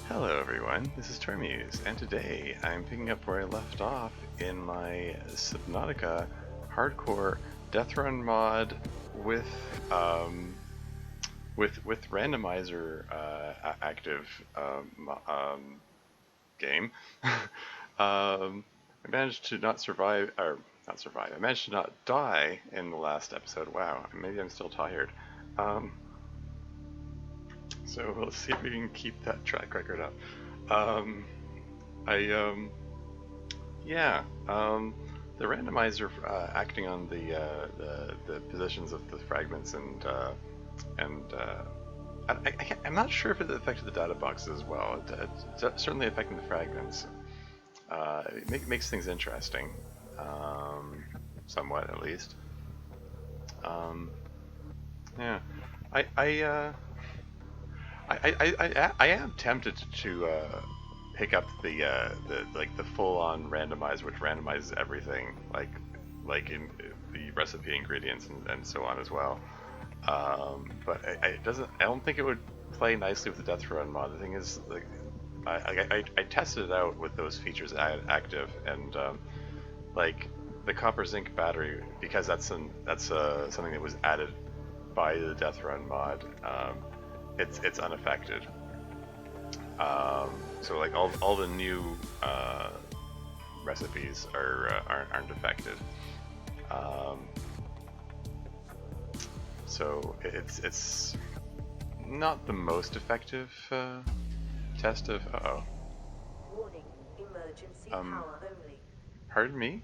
Hello everyone, this is Tormuse, and today I'm picking up where I left off in my Subnautica Hardcore Deathrun mod with with randomizer active game. I managed to not survive, or not survive. I managed to not die in the last episode. Wow, maybe I'm still tired. Um, So we'll see if we can keep that track record up. I yeah, the randomizer acting on the positions of the fragments and I'm not sure if it affected the data boxes as well. It's certainly affecting the fragments. It makes things interesting, somewhat at least. Yeah, I I. I am tempted to pick up the full-on randomizer, which randomizes everything, like in the recipe ingredients and so on as well. But it doesn't. I don't think it would play nicely with the Deathrun mod. The thing is, like, I tested it out with those features active, and like the copper zinc battery, because that's something that was added by the Deathrun mod. It's unaffected. So like all the new recipes aren't affected. So it's not the most effective test of. Warning, emergency power only. Pardon me.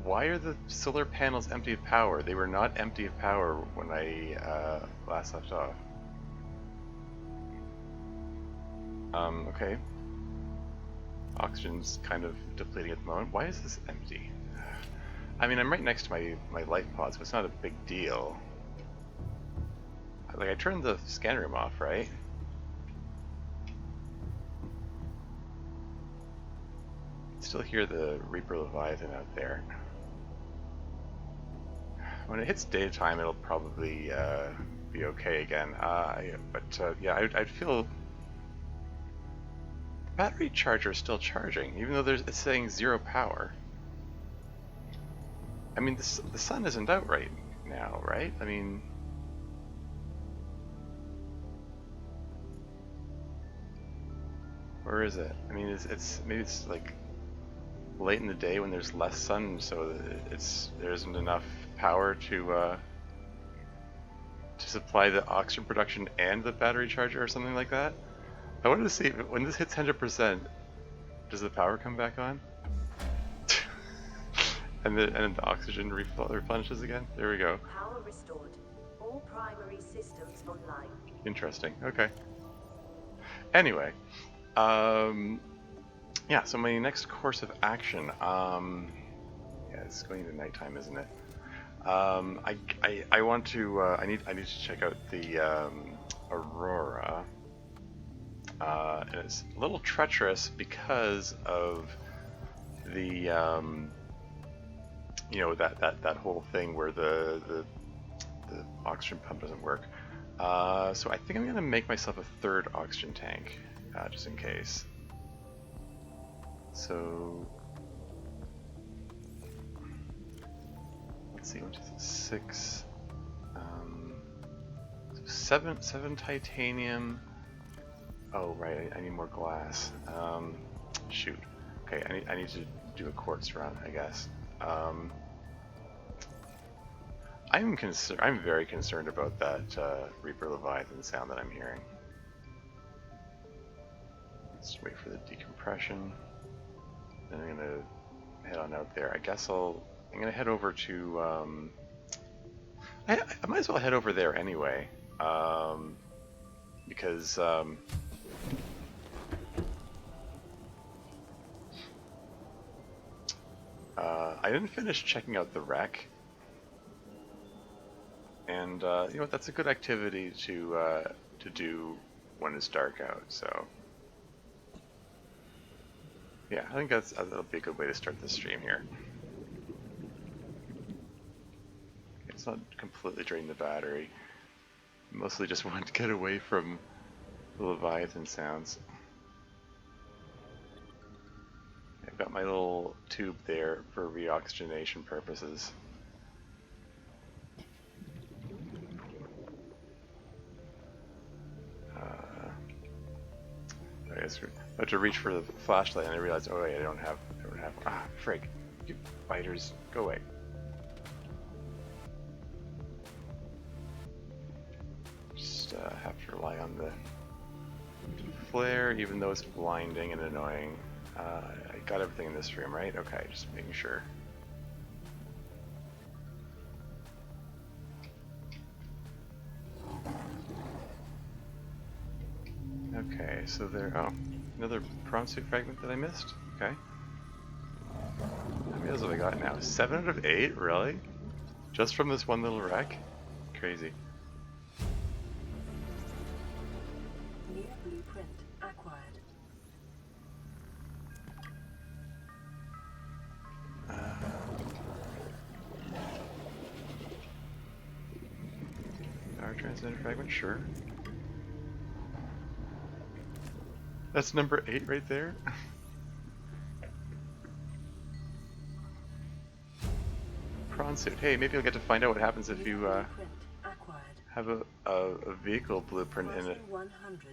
Why are the solar panels empty of power? They were not empty of power when I last left off. Okay. Oxygen's kind of depleting at the moment. Why is this empty? I mean, I'm right next to my life pod, so it's not a big deal. Like, I turned the scan room off, right? Still hear the Reaper Leviathan out there. When it hits daytime, it'll probably be okay again. Yeah, I'd feel the battery charger is still charging, even though it's saying 0 power. I mean, the sun isn't out right now, right? I mean, where is it? I mean, maybe it's like late in the day when there's less sun, so there isn't enough power to supply the oxygen production and the battery charger or something like that. I wanted to see when this hits 100%, does the power come back on? and the oxygen replenishes again? There we go. Power restored. All primary systems online. Interesting. Okay. Anyway, yeah. So my next course of action. Yeah, it's going into nighttime, isn't it? I want to. I need to check out the Aurora. And it's a little treacherous because of the you know, that whole thing where the oxygen pump doesn't work. So I think I'm gonna make myself a third oxygen tank, just in case. So let's see, 1, 2, 3, 6, so seven titanium. Oh right, I need more glass. Shoot. Okay, I need to do a quartz run, I guess. I'm very concerned about that Reaper Leviathan sound that I'm hearing. Let's wait for the decompression. Then I'm gonna head on out there. I guess I'm gonna head over to. I might as well head over there anyway, because. I didn't finish checking out the wreck, and you know what? That's a good activity to do when it's dark out. So yeah, I think that'll be a good way to start the stream here. Okay, so not completely drain the battery. Mostly just want to get away from the Leviathan sounds. I've got my little tube there for reoxygenation purposes. I guess I had to reach for the flashlight and I realized, oh wait, I don't have, frig. You biters, go away. Just have to rely on the flare, even though it's blinding and annoying. I got everything in this room, right? Okay, just making sure. Okay, so there, oh, another prawn suit fragment that I missed? Okay. How many of those have I got now? 7 out of 8? Really? Just from this one little wreck? Crazy. New blueprint acquired. Power transmitter fragment, sure. That's number 8 right there. Prawn suit. Hey, maybe I'll get to find out what happens if you have a vehicle blueprint in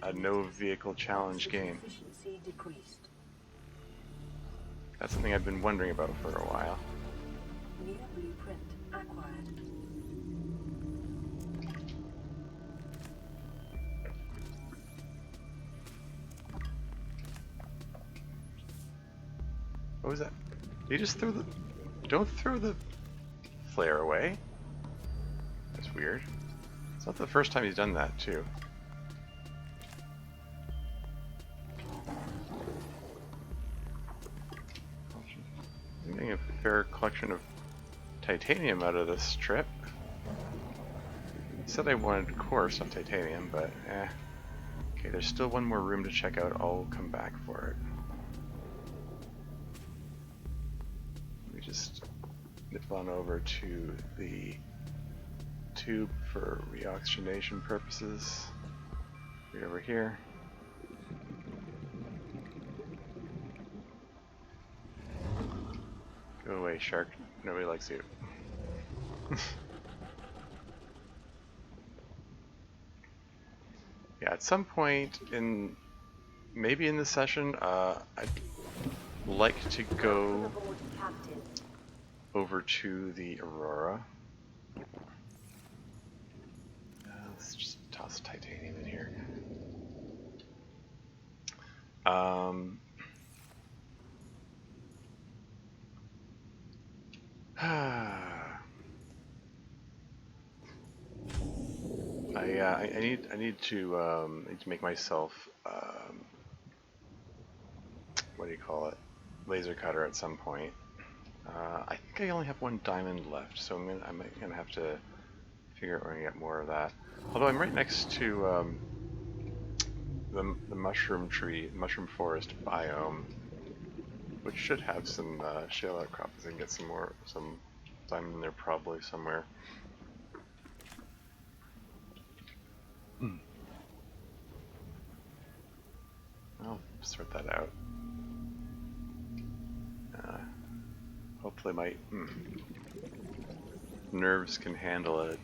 a no vehicle challenge game. That's something I've been wondering about for a while. New blueprint acquired. What was that? Did you just throw the... Don't throw the flare away. That's weird. It's not the first time he's done that, too. I'm getting a fair collection of titanium out of this trip. I said I wanted coarse, not titanium, but eh. Okay, there's still one more room to check out. I'll come back for it. Just nip on over to the tube for reoxygenation purposes. Right over here. Go away, shark. Nobody likes you. Yeah, at some point in maybe in this session, I'd like to go over to the Aurora. Let's just toss titanium in here. I need to make myself what do you call it? Laser cutter at some point. I think I only have 1 diamond left, so I'm gonna have to figure out where I can get more of that. Although I'm right next to the mushroom forest biome, which should have some shale outcroppings and get some diamond in there probably somewhere. I'll sort that out. Hopefully my nerves can handle a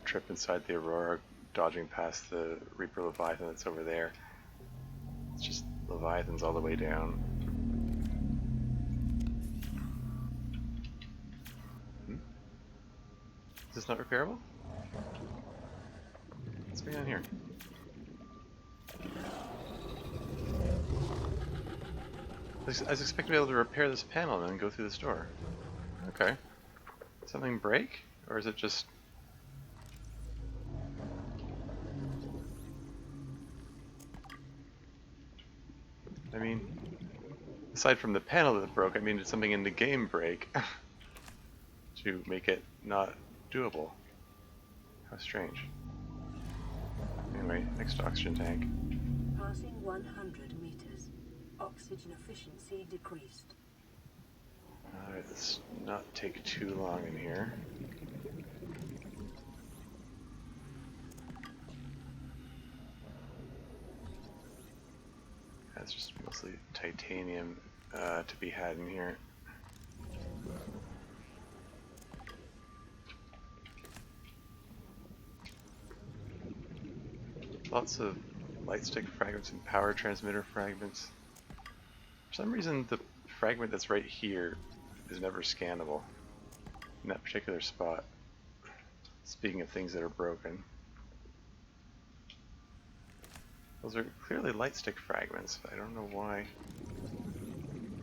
trip inside the Aurora, dodging past the Reaper Leviathan that's over there. It's just Leviathans all the way down. Is this not repairable? What's going on here? I was expecting to be able to repair this panel and then go through this door. Okay. Something break? Or is it just... I mean, aside from the panel that broke, I mean, did something in the game break to make it not doable? How strange. Anyway, next oxygen tank. Passing 100 meters. Oxygen efficiency decreased. Alright, let's not take too long in here. it's just mostly titanium to be had in here. Lots of light stick fragments and power transmitter fragments. For some reason, the fragment that's right here is never scannable in that particular spot. Speaking of things that are broken. Those are clearly light stick fragments. I don't know why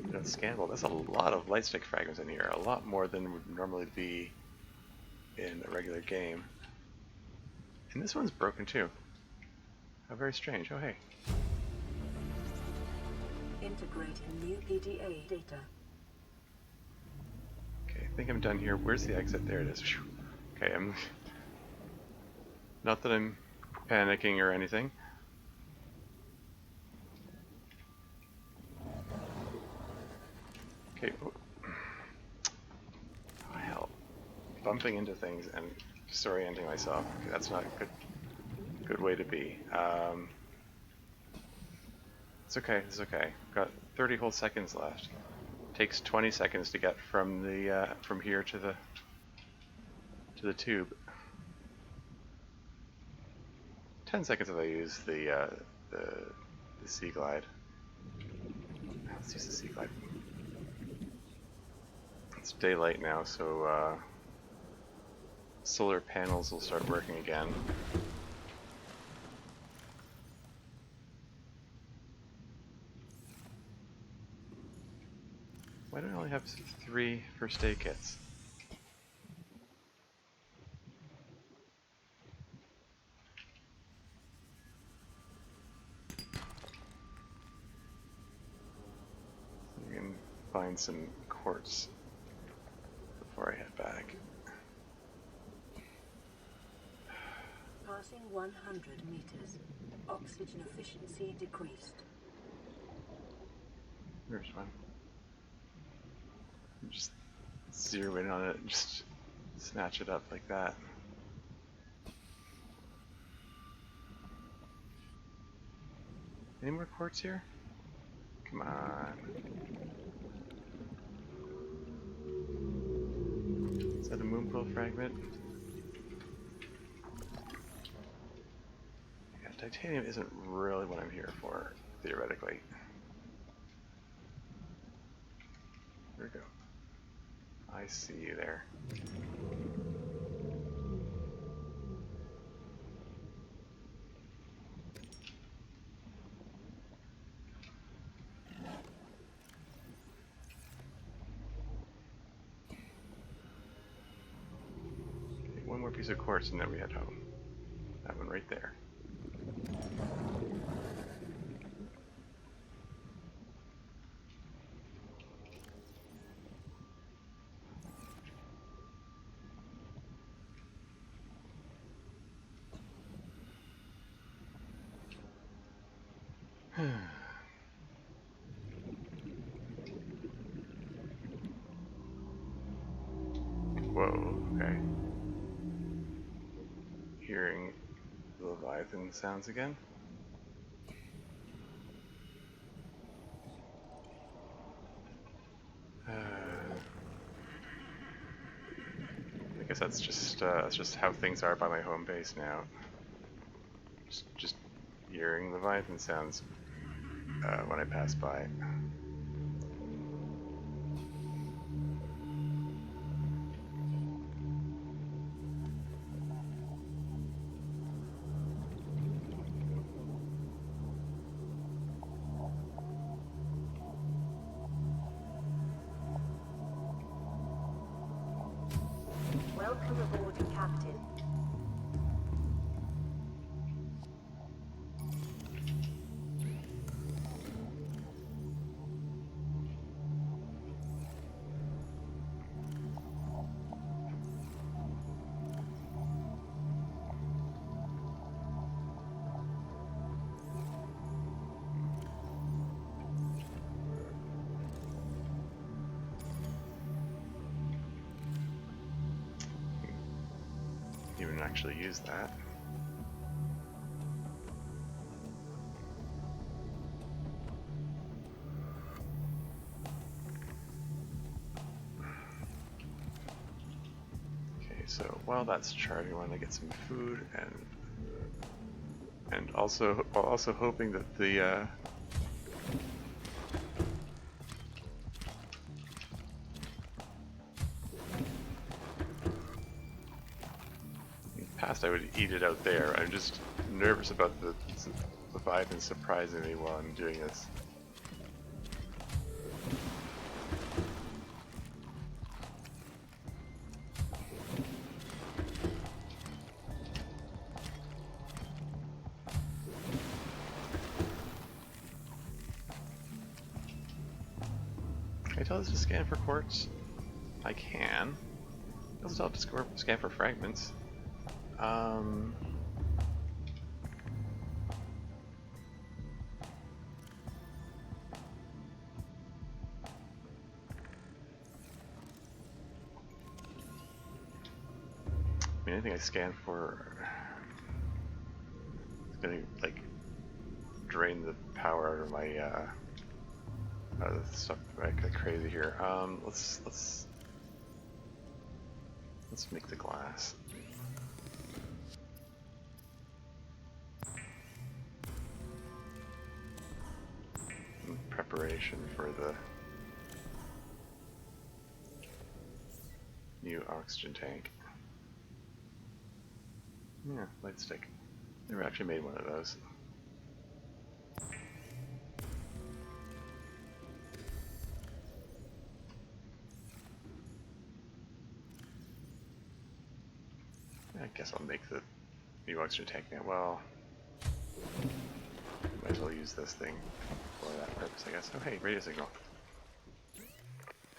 they're not scannable. That's a lot of light stick fragments in here. A lot more than would normally be in a regular game. And this one's broken too. How very strange. Oh hey. Integrating new PDA data. Okay, I think I'm done here. Where's the exit? There it is. Whew. Okay, I'm... Not that I'm panicking or anything. Okay. Oh, hell. Bumping into things and disorienting myself. Okay, that's not a good way to be. It's okay, it's okay. Got 30 whole seconds left. Takes 20 seconds to get from the from here to the tube. 10 seconds if I use the sea glide. Let's use the sea glide. It's daylight now, so solar panels will start working again. Why do I only have 3 first aid kits? We can find some quartz before I head back. Passing 100 meters. Oxygen efficiency decreased. There's one. Just zero in on it and just snatch it up like that. Any more quartz here? Come on. Is that a moonpool fragment? Yeah, titanium isn't really what I'm here for, theoretically. Here we go. I see you there. Okay, one more piece of quartz and then we head home. That one right there. Whoa, okay. Hearing the Leviathan sounds again. I guess that's just how things are by my home base now. Just hearing Leviathan sounds when I pass by. Welcome aboard, Captain. Even actually use that. while that's charging, I want to get some food and also while also hoping that the in the past I would eat it out there. I'm just nervous about the Leviathan surprising me while I'm doing this. Can I tell this to scan for quartz? I can. I also tell it to scan for fragments. I mean, anything I scan for is gonna like drain the power out of my stuff like crazy here. Let's make the glass. In preparation for the new oxygen tank. Yeah, light stick. Never actually made one of those. I guess I'll make the new oxygen tank now. Well, might as well use this thing for that purpose, I guess. Oh hey, radio signal. This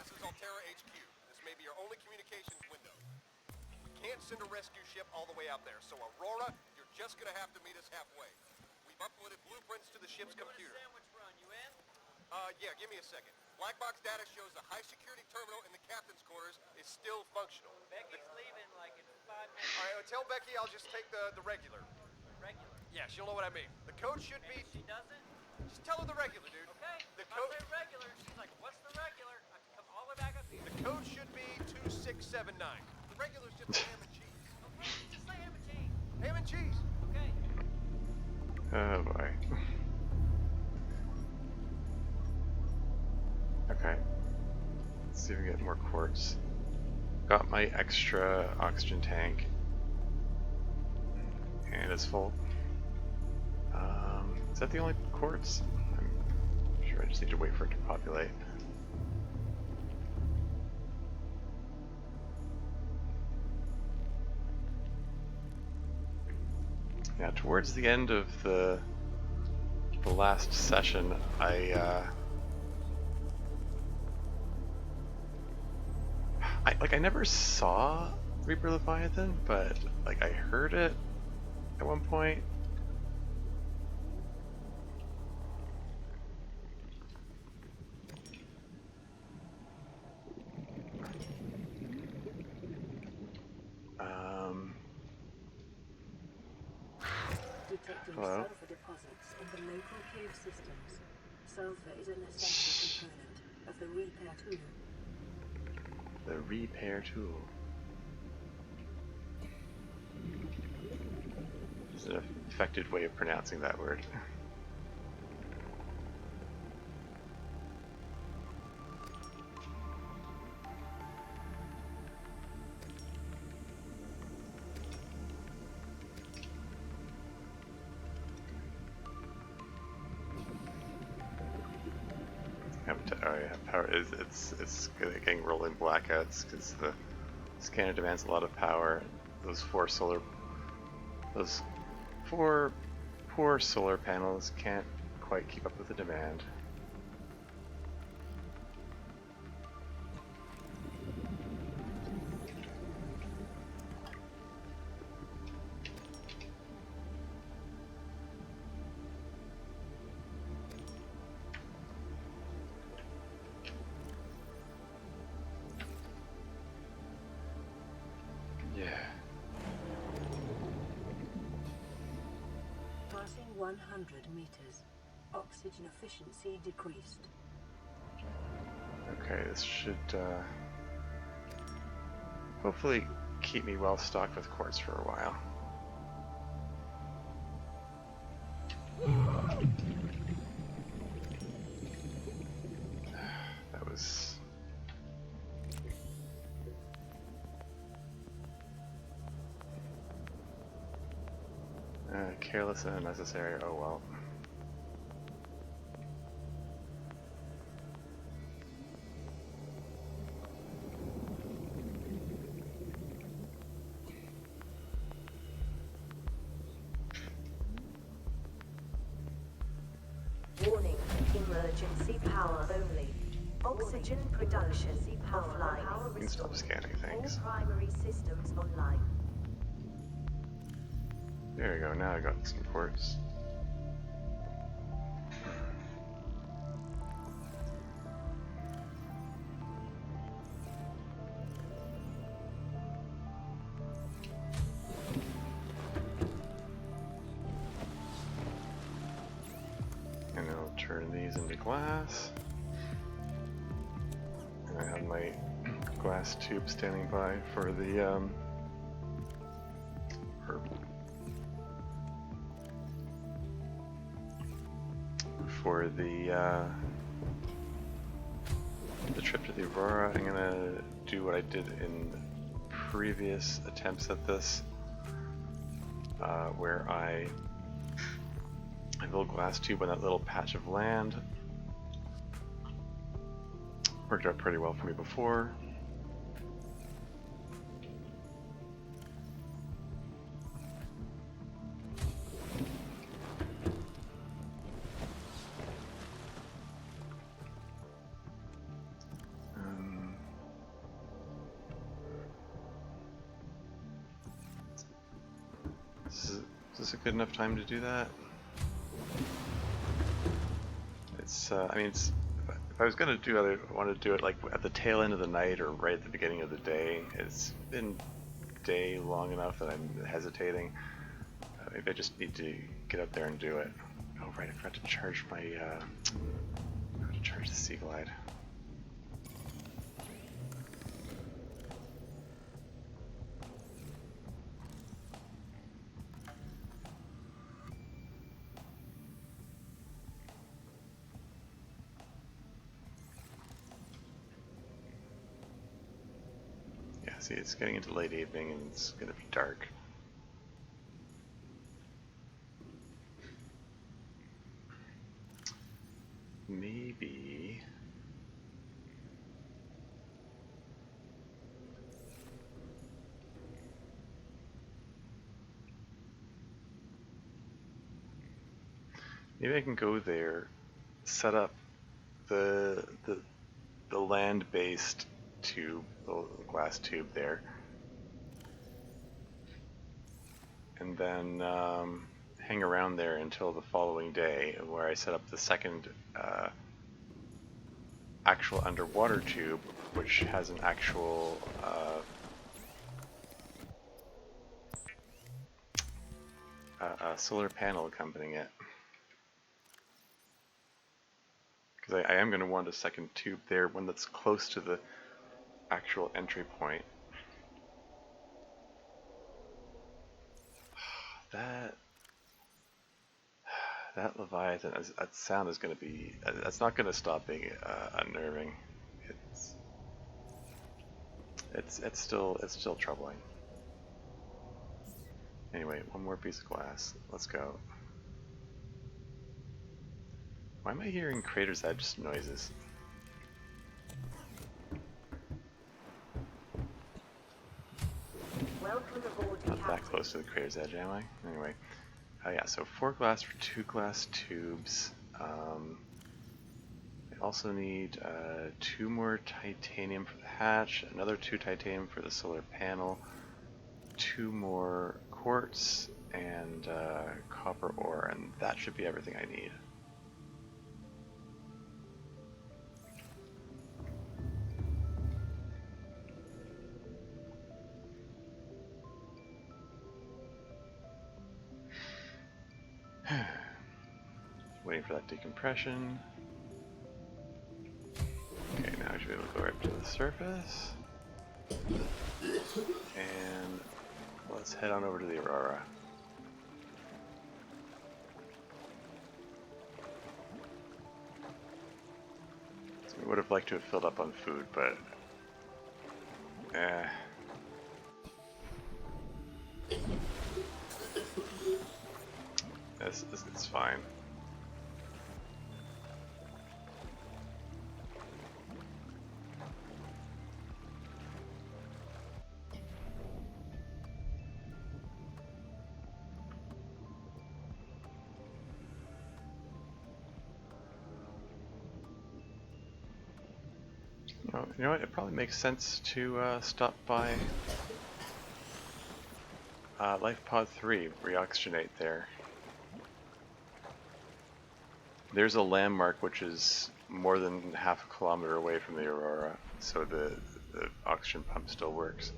is Altera HQ. This may be your only communications window. We can't send a rescue ship all the way out there, so Aurora, you're just gonna have to meet us halfway. We've uploaded blueprints to the ship's computer. Sandwich run, you in? Yeah, give me a second. Black box data shows the high security terminal in the captain's quarters is still functional. Becky's leaving like in 5 minutes. Alright, tell Becky I'll just take the regular. Regular. Yeah, she'll know what I mean. The code should And be... if she doesn't, Just tell her the regular, dude. okay. The If I code... say regular, she's like, what's the regular? I have to come all the way back up here. The code should be 2679. The regular's just ham and cheese. Okay, just say ham and cheese. Ham and cheese! Okay. Oh boy. Okay. Let's see if we get more quartz. Got my extra oxygen tank. And it's full. Is that the only quartz? I'm sure I just need to wait for it to populate. Yeah, towards the end of the last session, I never saw Reaper Leviathan, but like I heard it at one point. Detecting Hello? sulfur deposits in the local cave systems. Sulfur is an essential component of the repair tool. The repair tool. It's an effective way of pronouncing that word. Oh yeah, power is it's getting rolling blackouts because the scanner demands a lot of power. Those four poor solar panels can't quite keep up with the demand. Yeah. Passing 100 meters. Oxygen efficiency decreased. Okay, this should hopefully keep me well stocked with quartz for a while. That was... careless and unnecessary, oh well. Warning, emergency power only. Oxygen production offline. You can stop scanning things. All primary systems online. There we go, now I got some quartz. And I'll turn these into glass. And I have my glass tube standing by for the for the trip to the Aurora. I'm gonna do what I did in previous attempts at this, where I built a glass tube on that little patch of land. Worked out pretty well for me before. Is this a good enough time to do that? It's, I mean, it's, if I was gonna do it, I want to do it like at the tail end of the night or right at the beginning of the day. It's been day long enough that I'm hesitating. Maybe I just need to get up there and do it. Oh right, I forgot to charge my, I forgot to charge the Sea Glide. See, it's getting into late evening and it's gonna be dark. Maybe... maybe I can go there, set up the land-based tube, the glass tube there, and then hang around there until the following day, where I set up the second actual underwater tube, which has an actual solar panel accompanying it. Because I am going to want a second tube there, one that's close to the actual entry point. That Leviathan, that sound is going to be, that's not going to stop being unnerving. It's still troubling. Anyway, one more piece of glass. Let's go. Why am I hearing Crater's Edge noises? Welcome aboard, Not that close to the Crater's Edge, am I? Anyway. Oh yeah, so 4 glass for 2 glass tubes. I also need 2 more titanium for the hatch, another 2 titanium for the solar panel, 2 more quartz, and copper ore, and that should be everything I need. Waiting for that decompression. Okay, now I should be able to go right up to the surface. And let's head on over to the Aurora. So we would have liked to have filled up on food, but it's fine. You know what? It probably makes sense to stop by Life Pod 3, reoxygenate there. There's a landmark which is more than half a kilometer away from the Aurora, so the oxygen pump still works.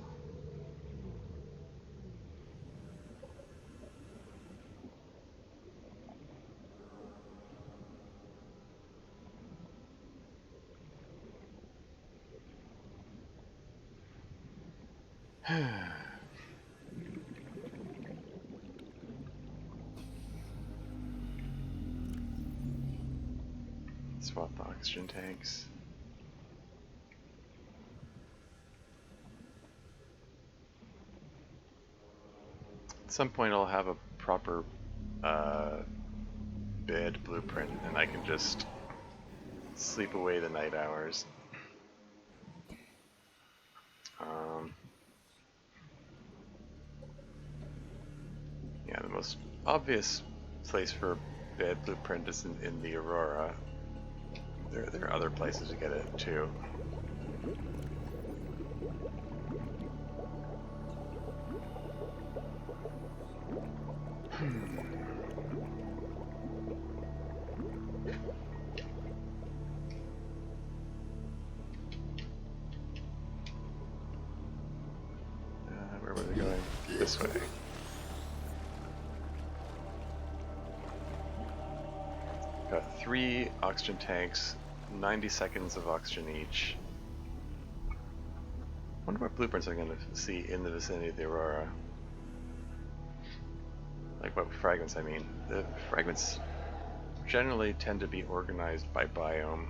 Swap the oxygen tanks. At some point I'll have a proper bed blueprint and I can just sleep away the night hours. Yeah, the most obvious place for a bed blueprint is in the Aurora. There are other places to get it too. Where were they going? This way. Got 3 oxygen tanks, 90 seconds of oxygen each. Wonder what blueprints I'm going to see in the vicinity of the Aurora. Like what fragments I mean. The fragments generally tend to be organized by biome.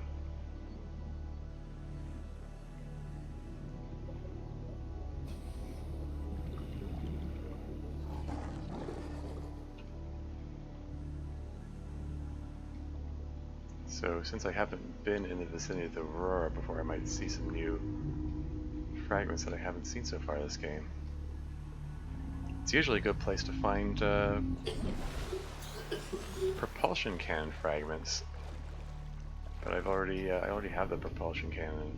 So since I haven't been in the vicinity of the Aurora before, I might see some new fragments that I haven't seen so far this game. It's usually a good place to find propulsion cannon fragments, but I already have the propulsion cannon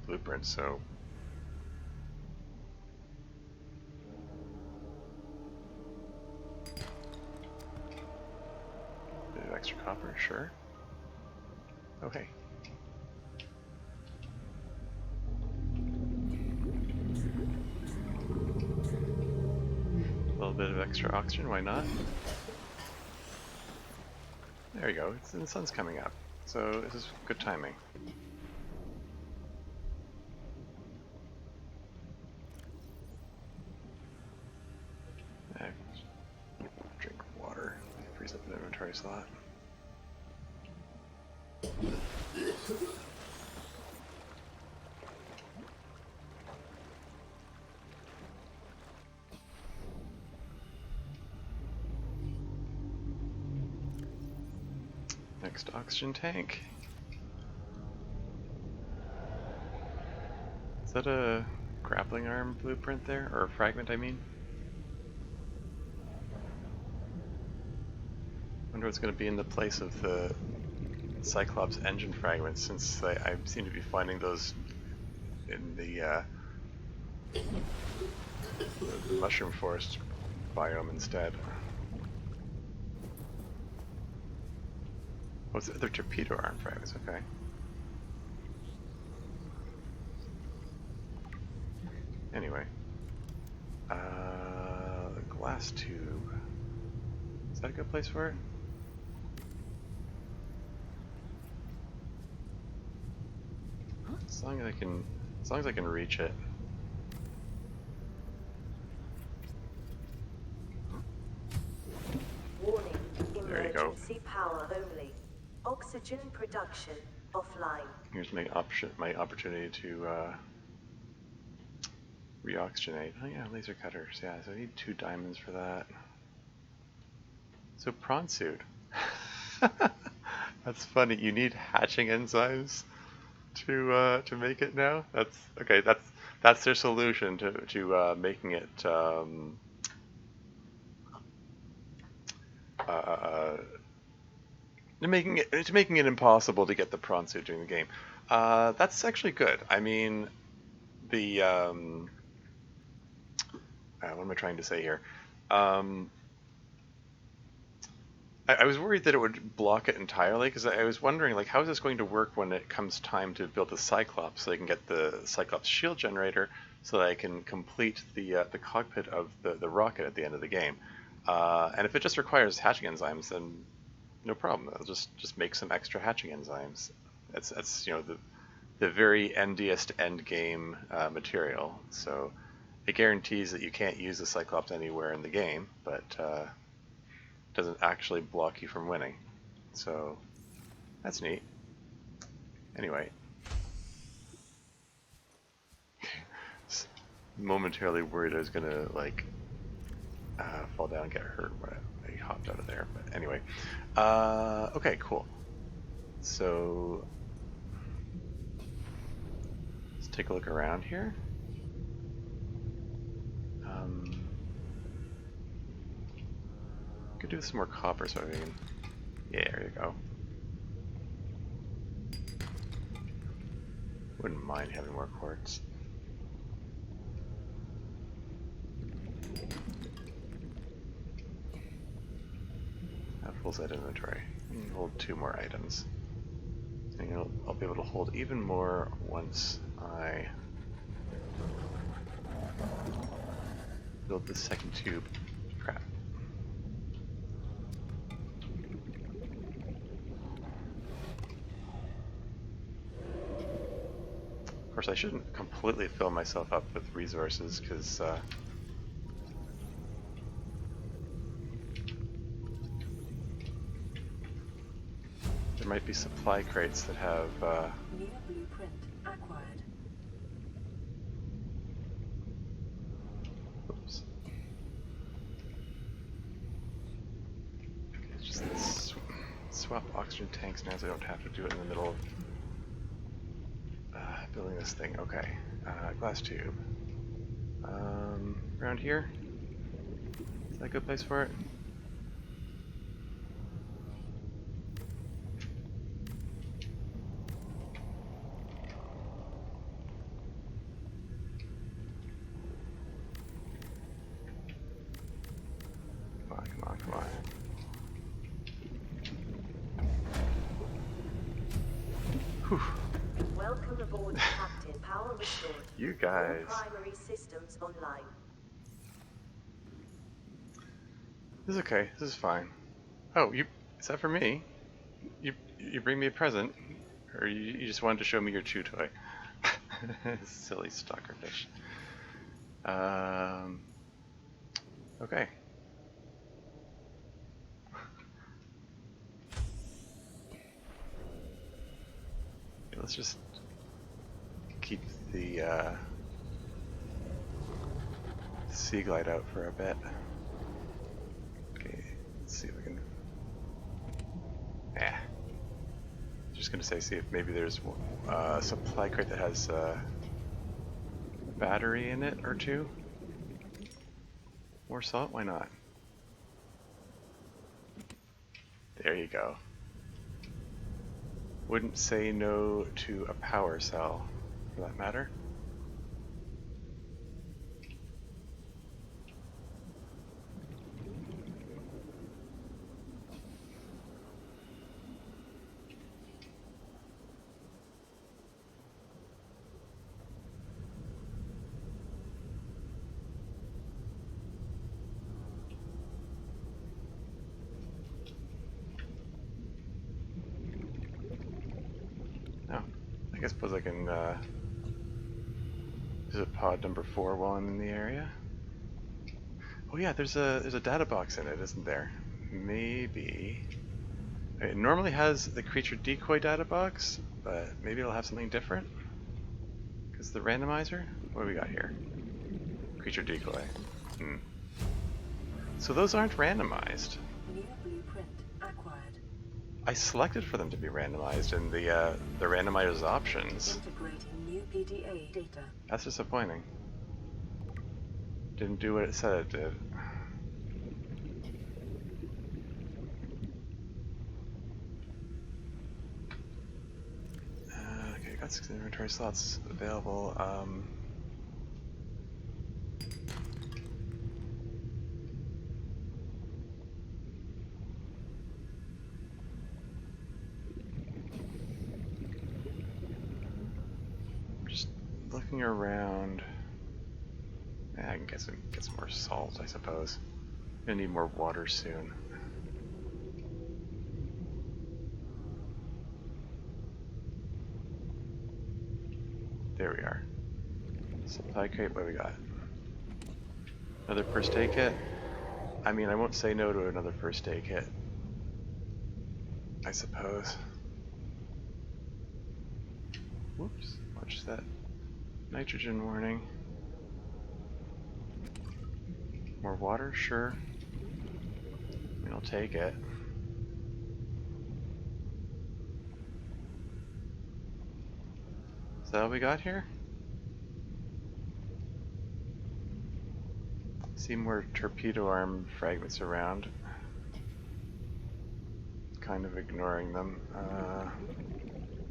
blueprint, so bit of extra copper, sure. Oh hey. A little bit of extra oxygen, why not? There you go, the sun's coming up, so this is good timing. Drink water, freeze up an inventory slot. Next oxygen tank. Is that a grappling arm blueprint there? Or a fragment, I mean? Wonder what's going to be in the place of the Cyclops engine fragments, since I seem to be finding those in the mushroom forest biome instead. Oh, they're torpedo arm fragments, okay. Anyway. The glass tube. Is that a good place for it? As long as I can As long as I can reach it. Warning, There you go. emergency power only. Oxygen production offline. Here's my opportunity to reoxygenate. Oh yeah, laser cutters. Yeah, so I need 2 diamonds for that. So prawn suit. That's funny. You need hatching enzymes to make it now. That's okay. That's their solution to making it to making it impossible to get the prawn suit during the game. That's actually good. I mean, the what am I trying to say here? I was worried that it would block it entirely, because I was wondering, like, how is this going to work when it comes time to build the Cyclops, so I can get the Cyclops shield generator, so that I can complete the cockpit of the rocket at the end of the game. And if it just requires hatching enzymes, then no problem. I'll just make some extra hatching enzymes. That's you know, the very endiest end game material. So it guarantees that you can't use the Cyclops anywhere in the game, but doesn't actually block you from winning. So that's neat. Anyway, momentarily worried I was gonna like fall down and get hurt when I hopped out of there. But anyway, okay, cool. So let's take a look around here. Could do some more copper so we can. Yeah, there you go. Wouldn't mind having more quartz. That fills that inventory. I can hold 2 more items. And I'll be able to hold even more once I build the second tube. Crap. Of course, I shouldn't completely fill myself up with resources, because there might be supply crates that have New blueprint acquired. oops. Okay, just swap oxygen tanks now so I don't have to do it in the middle of building this thing. Okay, glass tube. Around here? Is that a good place for it? Come on, come on, come on. Whew. Welcome aboard, Captain. Power restored. You guys. All primary systems online. This is okay. This is fine. Oh, is that for me? You bring me a present, or you just wanted to show me your chew toy? Silly stalkerfish. Okay. Let's just keep the sea glide out for a bit. Okay, let's see if we can. Yeah. Just gonna say, see if maybe there's a supply crate that has a battery in it or 2. More salt? Why not? There you go. Wouldn't say no to a power cell, for that matter. I suppose I can Visit pod number 4 while I'm in the area. Oh yeah, there's a data box in it, isn't there? Maybe. It normally has the creature decoy data box, but maybe it'll have something different. Because the randomizer? What do we got here? Creature decoy. So those aren't randomized. New blueprint acquired. I selected for them to be randomized in the randomizer's options. Integrating new PDA data. That's disappointing. Didn't do what it said it did. Okay, got 6 inventory slots available. Just looking around. I can get some more salt, I suppose. Gonna need more water soon. There we are. Supply crate, what do we got? Another first aid kit? I mean, I won't say no to another first aid kit, I suppose. Whoops, watch that nitrogen warning. More water? Sure. I mean, I'll take it. Is that all we got here? See more torpedo arm fragments around. Kind of ignoring them.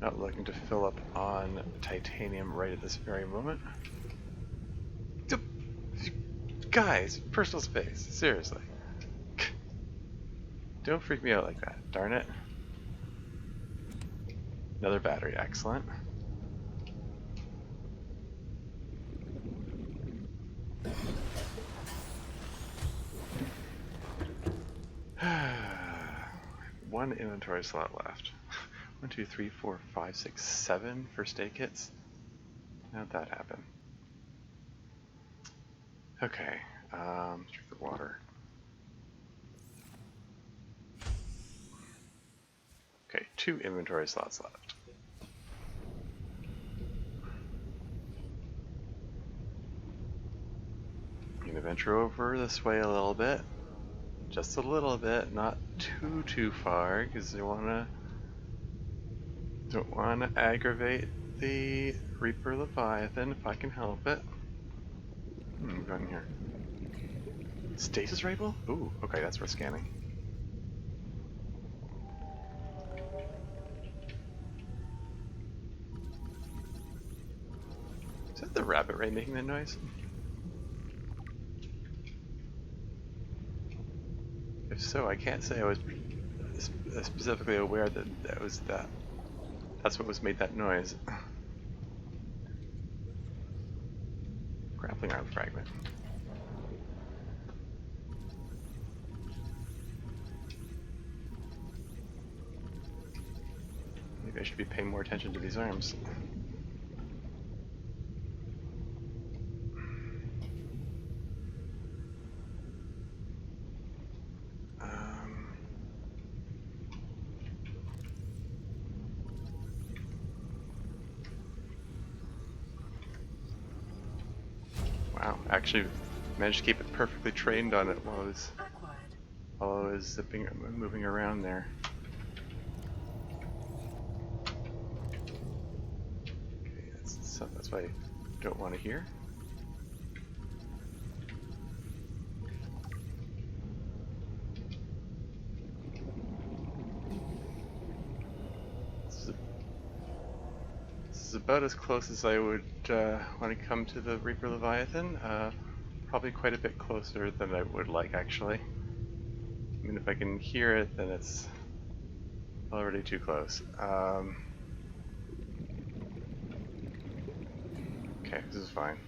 Not looking to fill up on titanium right at this very moment. Guys, personal space, seriously. Don't freak me out like that, darn it. Another battery, excellent. One inventory slot left. 1, 2, 3, 4, 5, 6, 7 first aid kits. How'd that happen? Okay, drink the water. Okay, 2 inventory slots left. I'm gonna venture over this way a little bit. Just a little bit, not too far, because I don't wanna aggravate the Reaper Leviathan if I can help it. We've got in here. Stasis rifle? Ooh, okay, that's worth scanning. Is that the rabbit ray making that noise? If so, I can't say I was specifically aware that that's what was made that noise. Grappling arm fragment. Maybe I should be paying more attention to these arms. Wow, actually managed to keep it perfectly trained on it while I was moving around there. Okay, that's what I don't want to hear. This is about as close as I would want to come to the Reaper Leviathan. Probably quite a bit closer than I would like, actually. I mean, if I can hear it, then it's already too close. Okay, this is fine.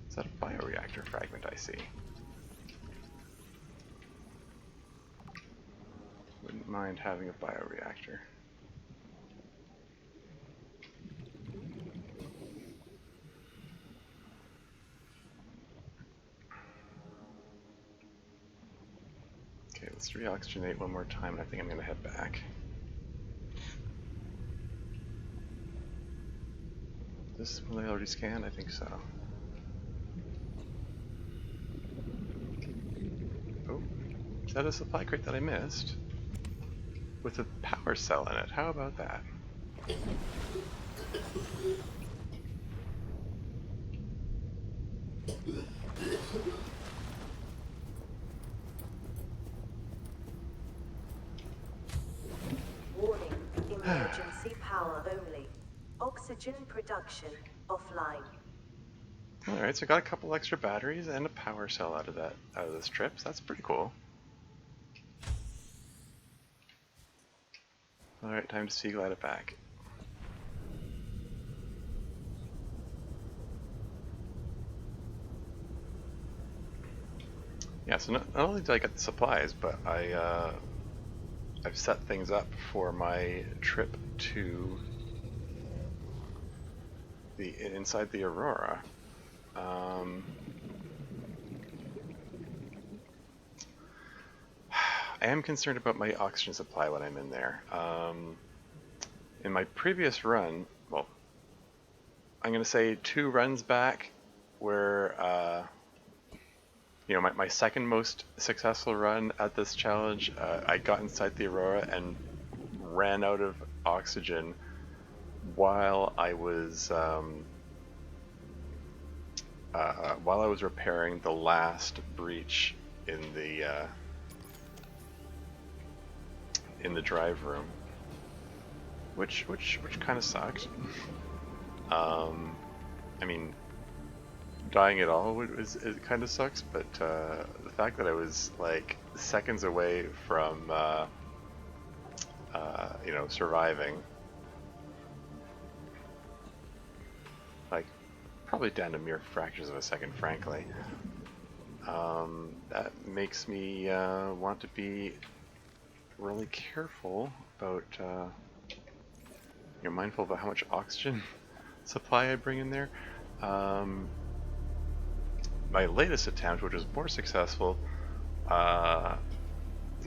Is that a bioreactor fragment I see? Wouldn't mind having a bioreactor. Let's reoxygenate one more time, and I think I'm going to head back. This one I already scanned? I think so. Oh, is that a supply crate that I missed? With a power cell in it. How about that? Warning, emergency power only. Oxygen production offline. Alright, so I got a couple extra batteries and a power cell out of this trip, so that's pretty cool. Alright, time to sea glide it back. Yeah, so not only did I get the supplies, but I've set things up for my trip to inside the Aurora. I am concerned about my oxygen supply when I'm in there. In my previous run, well, I'm going to say 2 runs back, where you know, my second most successful run at this challenge, I got inside the Aurora and ran out of oxygen while I was repairing the last breach in the drive room, which kind of sucked. I mean, dying at all it kind of sucks, but the fact that I was like seconds away from you know, surviving, like probably down to mere fractures of a second, frankly, that makes me want to be really careful about, you're mindful about how much oxygen supply I bring in there. My latest attempt, which was more successful, I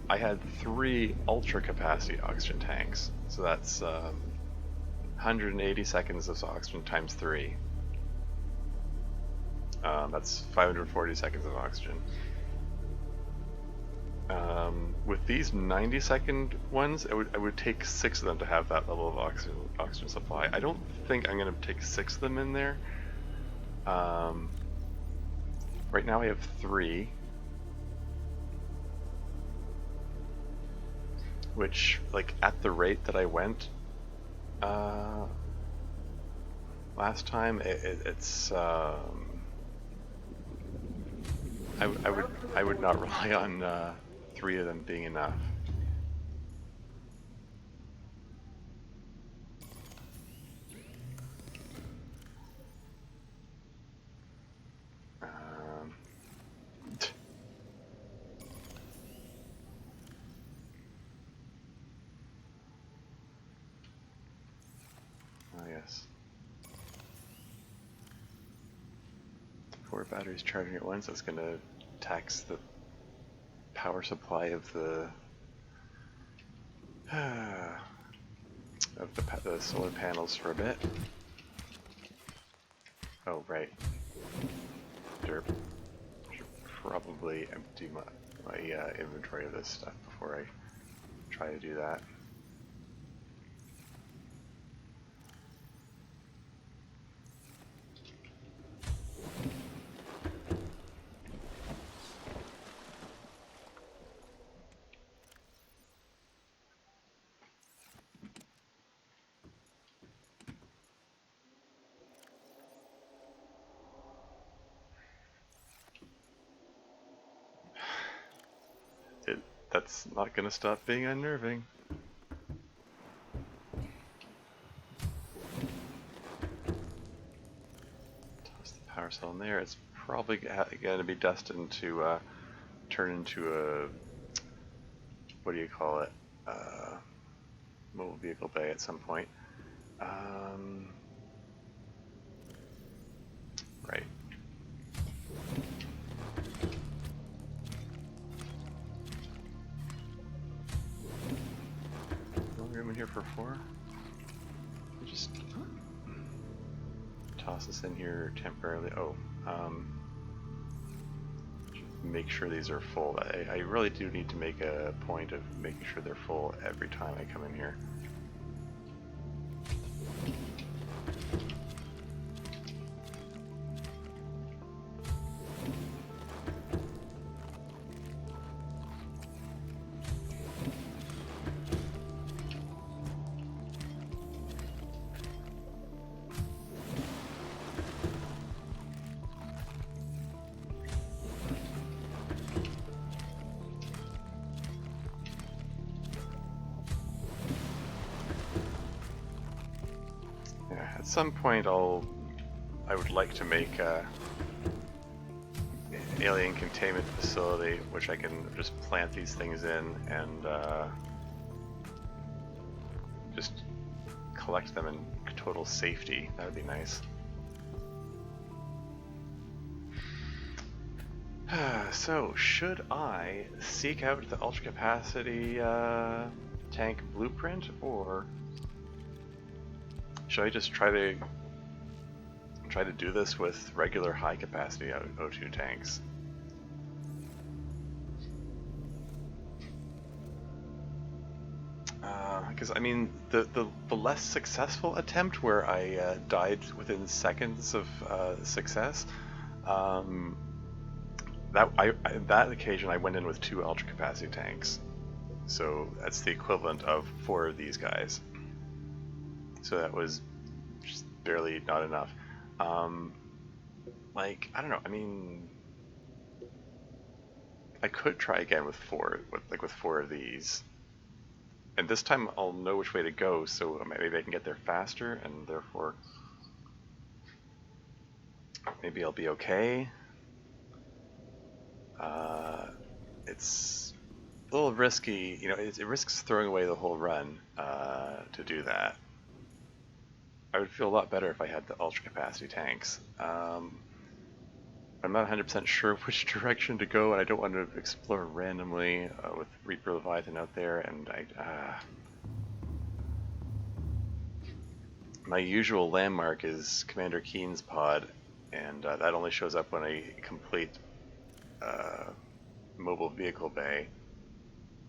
had 3 ultra capacity oxygen tanks, so that's 180 seconds of oxygen times 3. That's 540 seconds of oxygen. With these 90-second ones, I would take 6 of them to have that level of oxygen supply. I don't think I'm going to take 6 of them in there. Right now I have 3, which, like, at the rate that I went last time, it's I would not rely on 3 of them being enough. Oh yes. 4 batteries charging at once. That's going to tax the power supply of the the solar panels for a bit. Oh right. Derp. Should probably empty my inventory of this stuff before I try to do that. That's not going to stop being unnerving. Toss the power cell in there. It's probably going to be destined to turn into a, what do you call it, mobile vehicle bay at some point. Right. in here for 4? Just toss this in here temporarily. Oh, make sure these are full. I really do need to make a point of making sure they're full every time I come in here. At some point, I would like to make a alien containment facility, which I can just plant these things in and just collect them in total safety. That would be nice. So, should I seek out the ultra capacity tank blueprint, or should I just try to do this with regular high capacity O2 tanks? Because I mean, the less successful attempt where I died within seconds of success, that occasion I went in with 2 ultra capacity tanks, so that's the equivalent of 4 of these guys. So that was just barely not enough. Like, I don't know, I mean, I could try again with 4 of these. And this time I'll know which way to go, so maybe I can get there faster, and therefore maybe I'll be okay. It's a little risky, you know, it risks throwing away the whole run to do that. I would feel a lot better if I had the ultra capacity tanks. I'm not 100% sure which direction to go, and I don't want to explore randomly with Reaper Leviathan out there, and my usual landmark is Commander Keen's pod, and that only shows up when I complete mobile vehicle bay.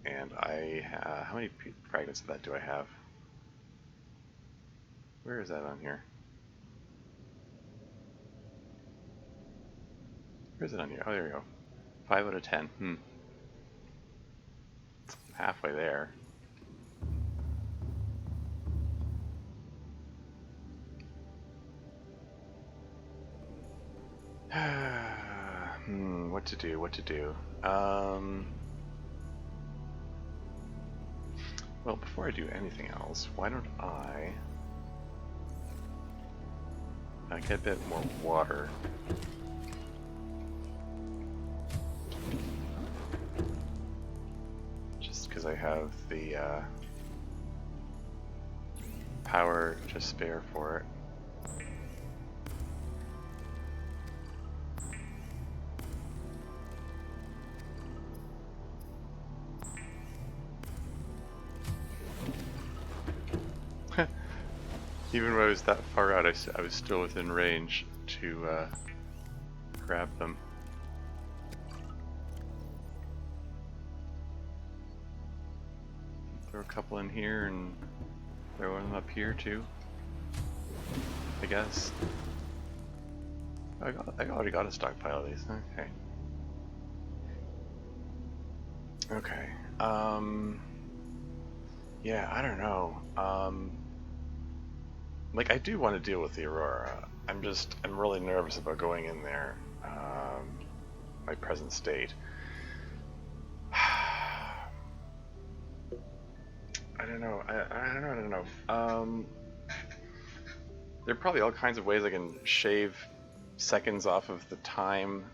And how many fragments of that do I have? Where is that on here? Where is it on here? Oh, there we go. 5 out of 10. It's halfway there. What to do? What to do? Well, before I do anything else, why don't I get a bit more water? Just because I have the power to spare for it. Even when I was that far out, I was still within range to grab them. Throw a couple in here and throw one up here too, I guess. I already got a stockpile of these. Okay. Yeah, I don't know. Like, I do want to deal with the Aurora. I'm really nervous about going in there. My present state. I don't know. I don't know. There are probably all kinds of ways I can shave seconds off of the time.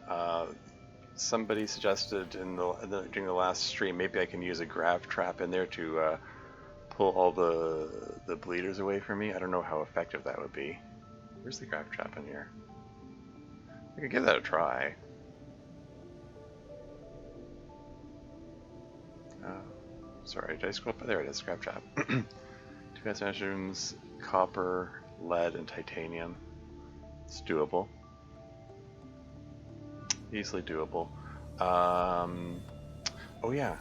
Somebody suggested during the last stream, maybe I can use a grav trap in there to pull all the bleeders away from me. I don't know how effective that would be. Where's the grav trap in here? I could give that a try. Sorry, did I scroll up? There it is, grav trap. 2 gas mushrooms, copper, lead, and titanium. It's doable. Easily doable. Oh yeah.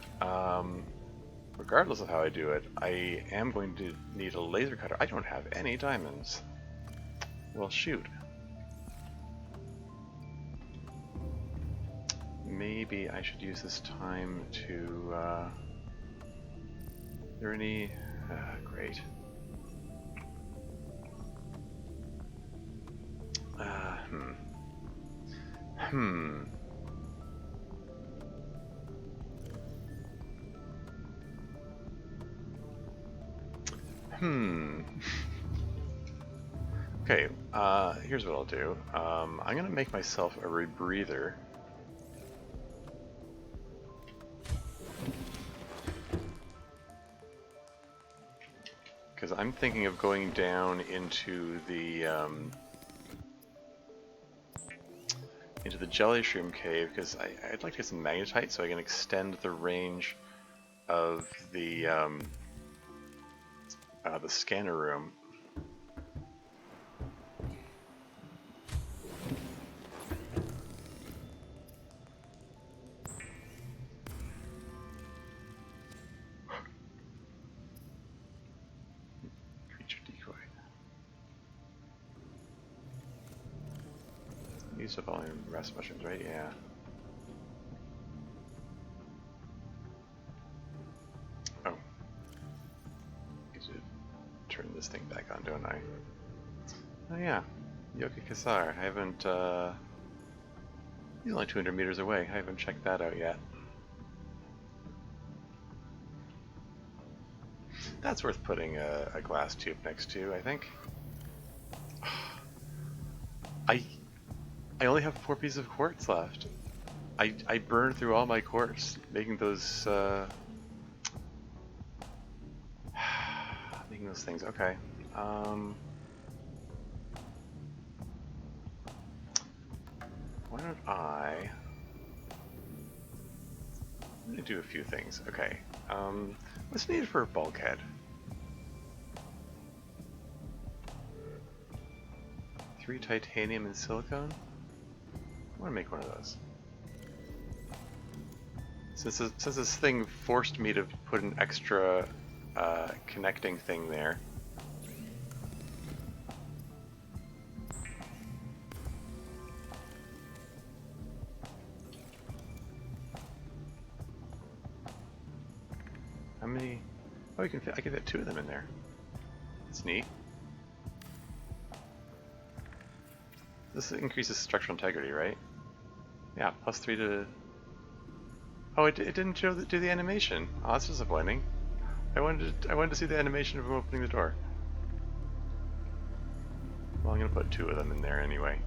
Regardless of how I do it, I am going to need a laser cutter. I don't have any diamonds. Well, shoot. Maybe I should use this time to, are there any, great. Okay, here's what I'll do. I'm gonna make myself a rebreather. Because I'm thinking of going down into the jelly shroom cave, because I'd like to get some magnetite so I can extend the range of the scanner room. Use up all your rest mushrooms, right? Yeah. Oh. Need to turn this thing back on, don't I? Oh yeah. Yoki Kasar. I haven't, he's only 200 meters away. I haven't checked that out yet. That's worth putting a glass tube next to, I think. I only have 4 pieces of quartz left. I burned through all my quartz making those things. Okay. Why don't I'm gonna do a few things. Okay. What's needed for a bulkhead? 3 titanium and silicone? I want to make one of those. Since this thing forced me to put an extra connecting thing there. How many? Oh, I can fit 2 of them in there. That's neat. This increases structural integrity, right? Yeah, +3 to... Oh, it didn't do the animation. Oh, that's disappointing. I wanted to see the animation of him opening the door. Well, I'm gonna put 2 of them in there anyway.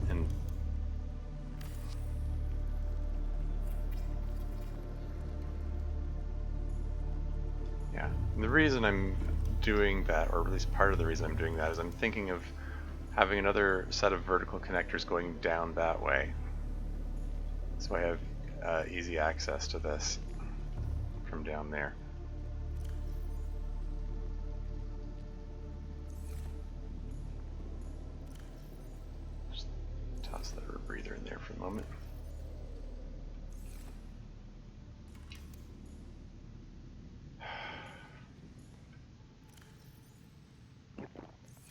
And yeah, and the reason I'm doing that, or at least part of the reason I'm doing that, is I'm thinking of having another set of vertical connectors going down that way. So I have easy access to this from down there. Just toss that rebreather in there for a moment.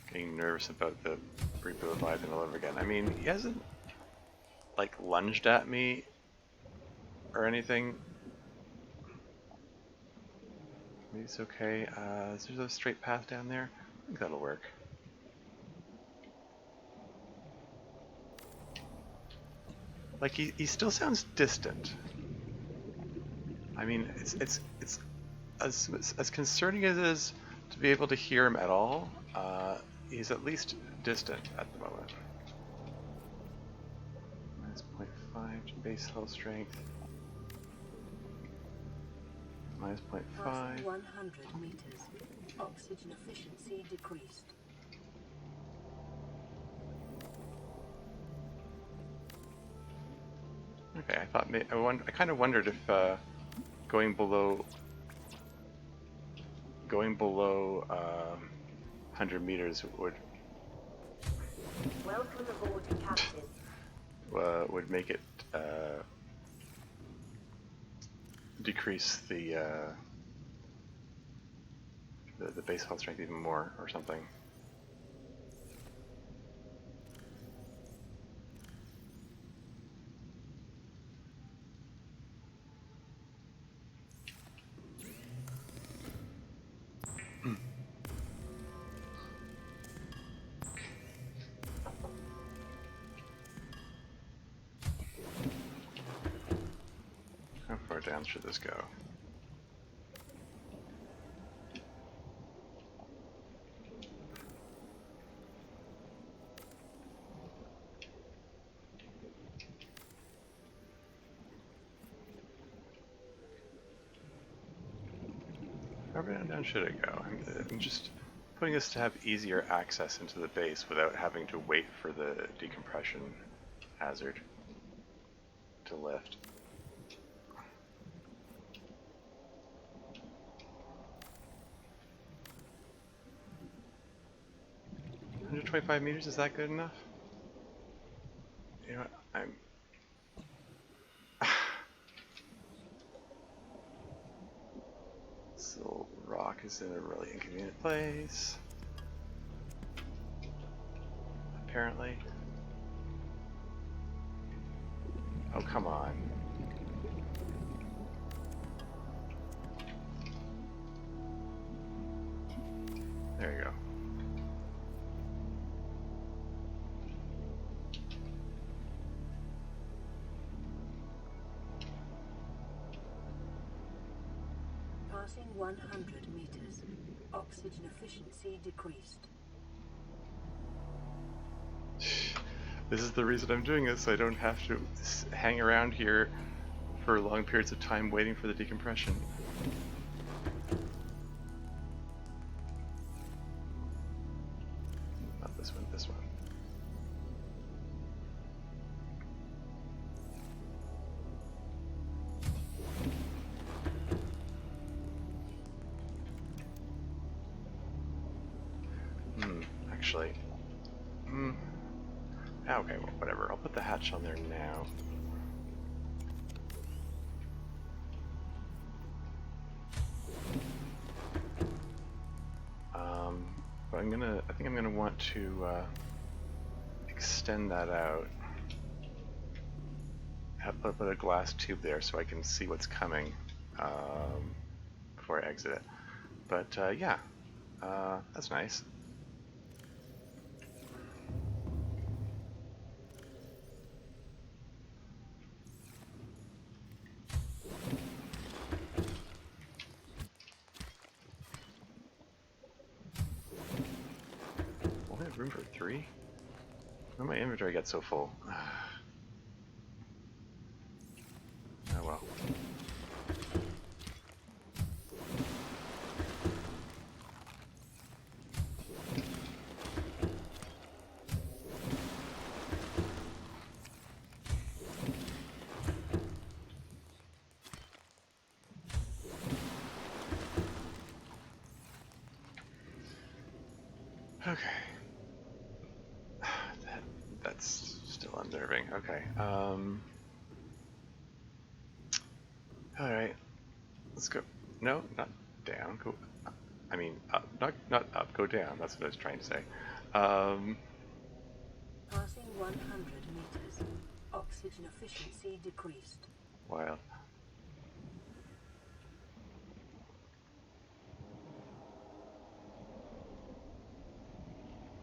Getting nervous about the Reaper Leviathan all over again. I mean, he hasn't like lunged at me or anything. Maybe it's okay. Is there a straight path down there? I think that'll work. Like he still sounds distant. I mean, it's as concerning as it is to be able to hear him at all. He's at least distant at the moment. -0.5 to base hull strength. -0.5. Past 100 meters. Oxygen efficiency decreased. Okay, I thought I kind of wondered if going below going below 100 meters Welcome aboard, Captain. would make it decrease the base hull strength even more, or something. How far down should this go? How far down should it go? I'm just putting this to have easier access into the base without having to wait for the decompression hazard to lift. 125 meters, is that good enough? You know what, I'm... This little rock is in a really inconvenient place. Apparently. Oh, come on. There you go. Passing 100 meters. Oxygen efficiency decreased. This is the reason I'm doing this, so I don't have to hang around here for long periods of time waiting for the decompression. Not this one, this one. Actually. Okay, well, whatever. I'll put the hatch on there now. But I think I'm gonna want to extend that out. Put a glass tube there so I can see what's coming before I exit it. But yeah, that's nice. Only have room for 3? Why did my inventory get so full? Oh well. Okay. That's still unnerving. Okay. Alright. Let's go. No, not down. Go. I mean, up. Not up. Go down. That's what I was trying to say. Passing 100 meters. Oxygen efficiency decreased. Wild.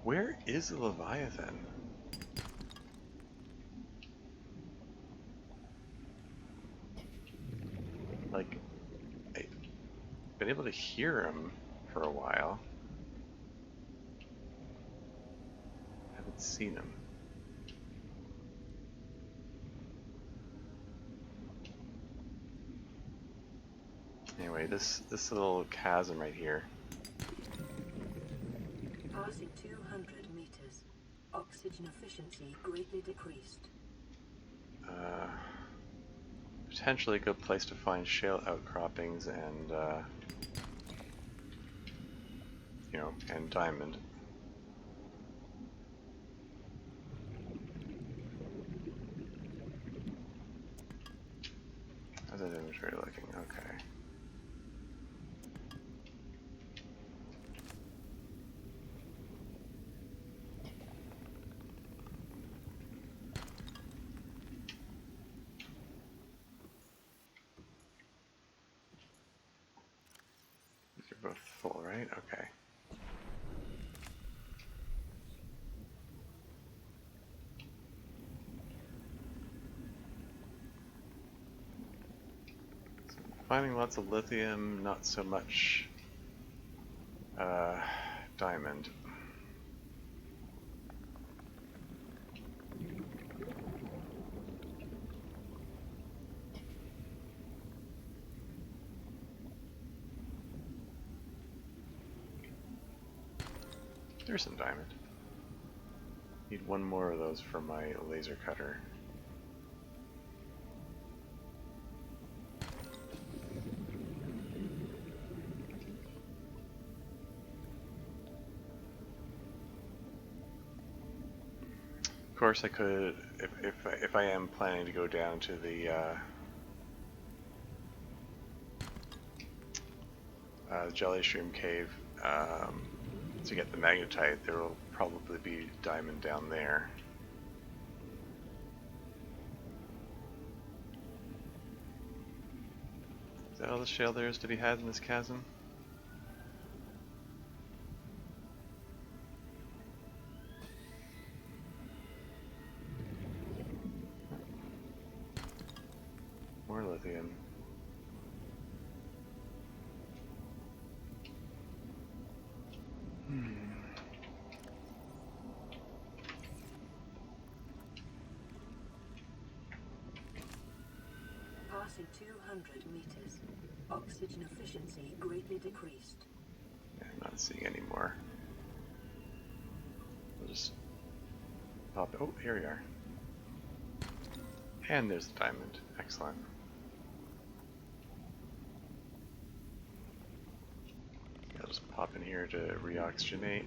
Where is the Leviathan? Like, I've been able to hear him for a while. Haven't seen him. Anyway, this little chasm right here. Passing 200 meters. Oxygen efficiency greatly decreased. Potentially a good place to find shale outcroppings and and diamond. How's that inventory looking? Okay. These are both full, right? Okay. Finding lots of lithium, not so much diamond. There's some diamond. Need one more of those for my laser cutter. Of course, I could, if I am planning to go down to the jelly shroom cave to get the magnetite, there will probably be diamond down there. Is that all the shale there is to be had in this chasm? More lithium. Passing 200 meters. Oxygen efficiency greatly decreased. Yeah, I'm not seeing any more. We'll just pop. Oh, here we are. And there's the diamond. Excellent. I'll just pop in here to reoxygenate.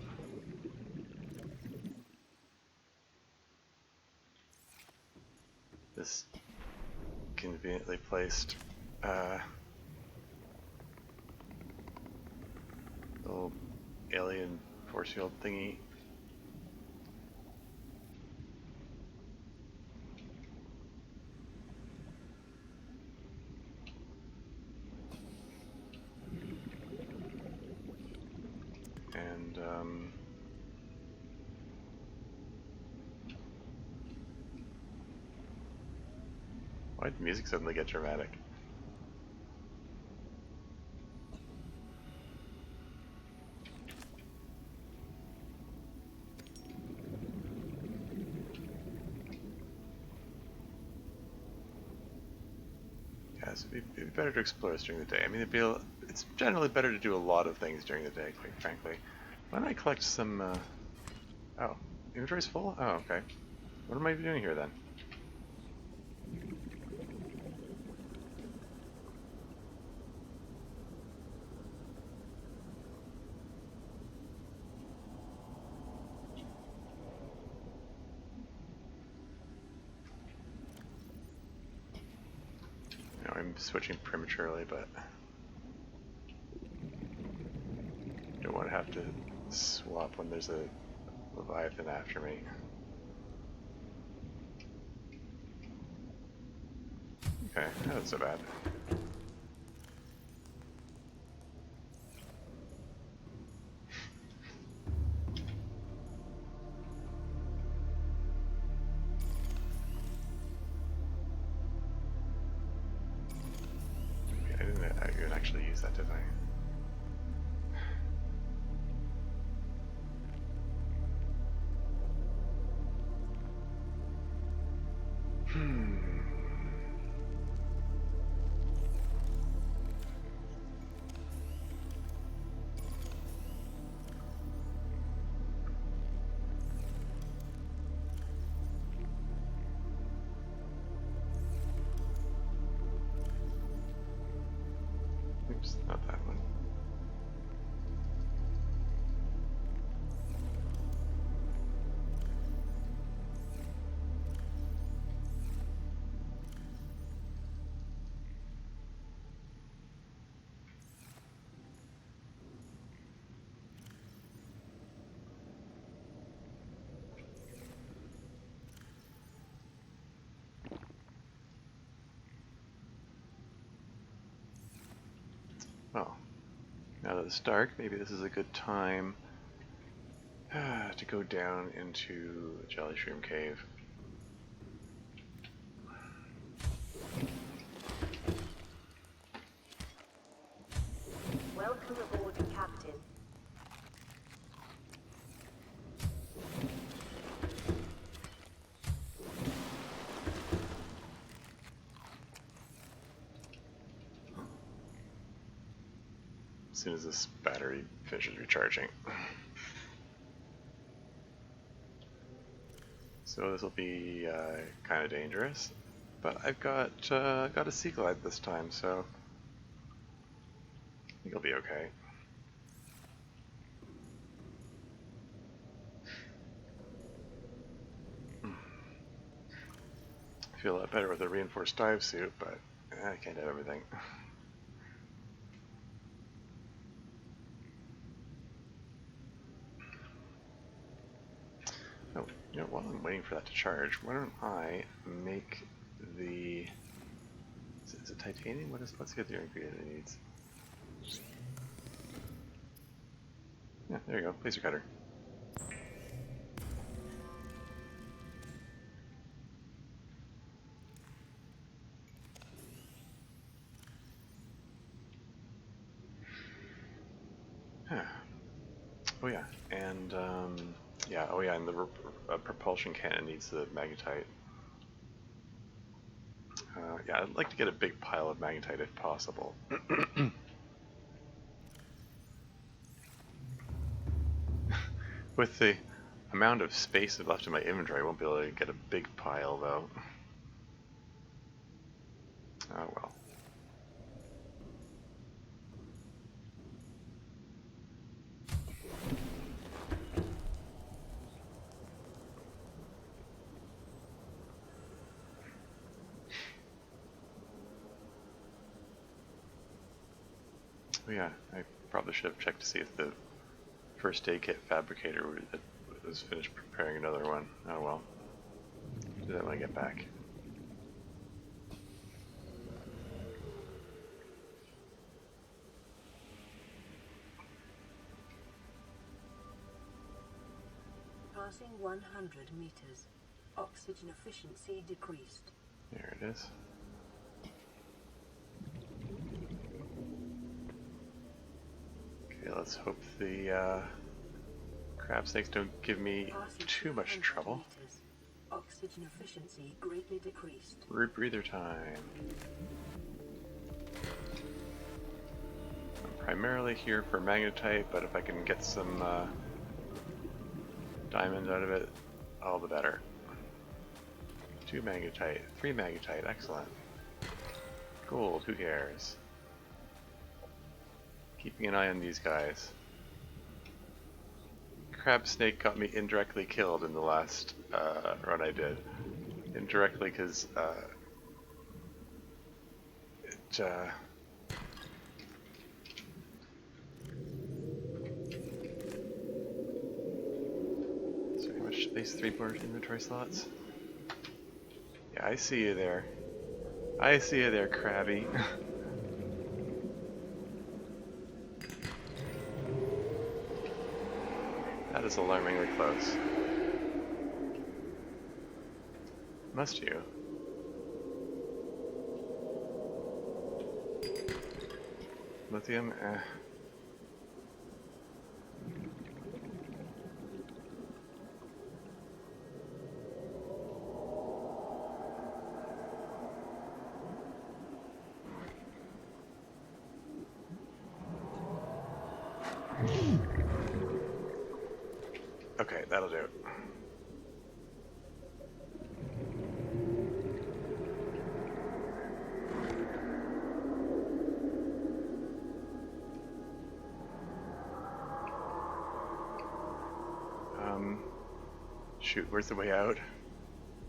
This conveniently placed little alien force field thingy. And why did the music suddenly get dramatic? Yes, it'd be better to explore this during the day. I mean, it's generally better to do a lot of things during the day, quite frankly. Why don't I collect some, oh, inventory's full? Oh, okay. What am I doing here then? I'm switching prematurely, but don't want to have to swap when there's a Leviathan after me. Okay, that wasn't so bad. I didn't actually use that, did I? Oops, not that one. Well, now that it's dark, maybe this is a good time to go down into the Jelly Shroom Cave. Welcome aboard, Captain. As soon as this battery finishes recharging. So this will be kind of dangerous, but I've got a Sea Glide this time, so I think I'll be okay. I feel a lot better with a reinforced dive suit, but I can't have everything. Oh, you know, while I'm waiting for that to charge, why don't I make the... Is it titanium? What's the other ingredient it needs? Yeah, there you go, laser cutter. Huh. Oh yeah, and yeah, oh yeah, and the propulsion cannon needs the magnetite. Yeah, I'd like to get a big pile of magnetite if possible. With the amount of space left in my inventory, I won't be able to get a big pile though. Oh well. Oh yeah, I probably should have checked to see if the first aid kit fabricator was finished preparing another one. Oh well. Do that when I get back. Passing 100 meters. Oxygen efficiency decreased. There it is. Okay, let's hope the crab snakes don't give me Passing too much 200 trouble. meters. Oxygen efficiency greatly decreased. Root breather time. I'm primarily here for magnetite, but if I can get some diamonds out of it, all the better. 2 magnetite, 3 magnetite, excellent. Gold, who cares? Keeping an eye on these guys. Crab snake got me indirectly killed in the last run I did. Indirectly because it so how much space? 3 more inventory slots? Yeah, I see you there. I see you there, Krabby. That is alarmingly close. Must you? Lithium? Eh. Okay, that'll do. Shoot, where's the way out?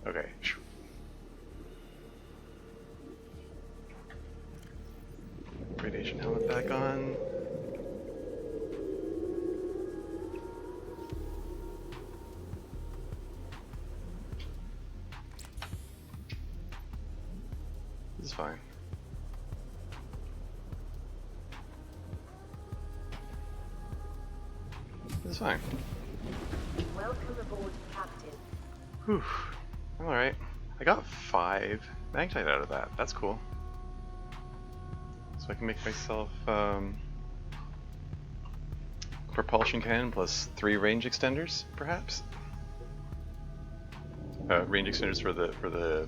Okay. Radiation helmet back on. This is fine. That's fine. Welcome aboard, Captain. Whew. I'm alright. I got 5 magnetite out of that. That's cool. So I can make myself propulsion cannon plus 3 range extenders, perhaps. Range extenders for the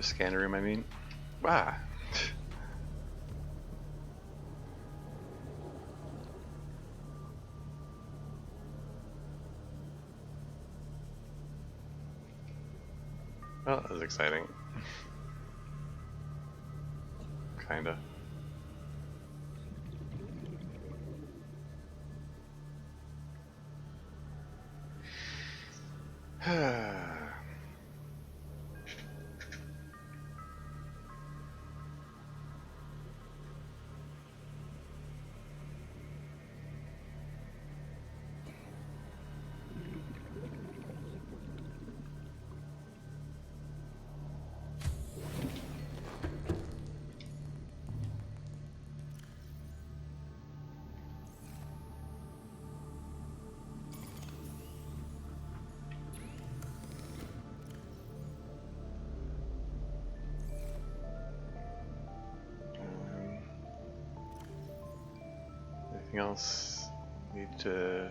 scanner room, I mean. Ah. Well, that was exciting. Kinda. Anything else need to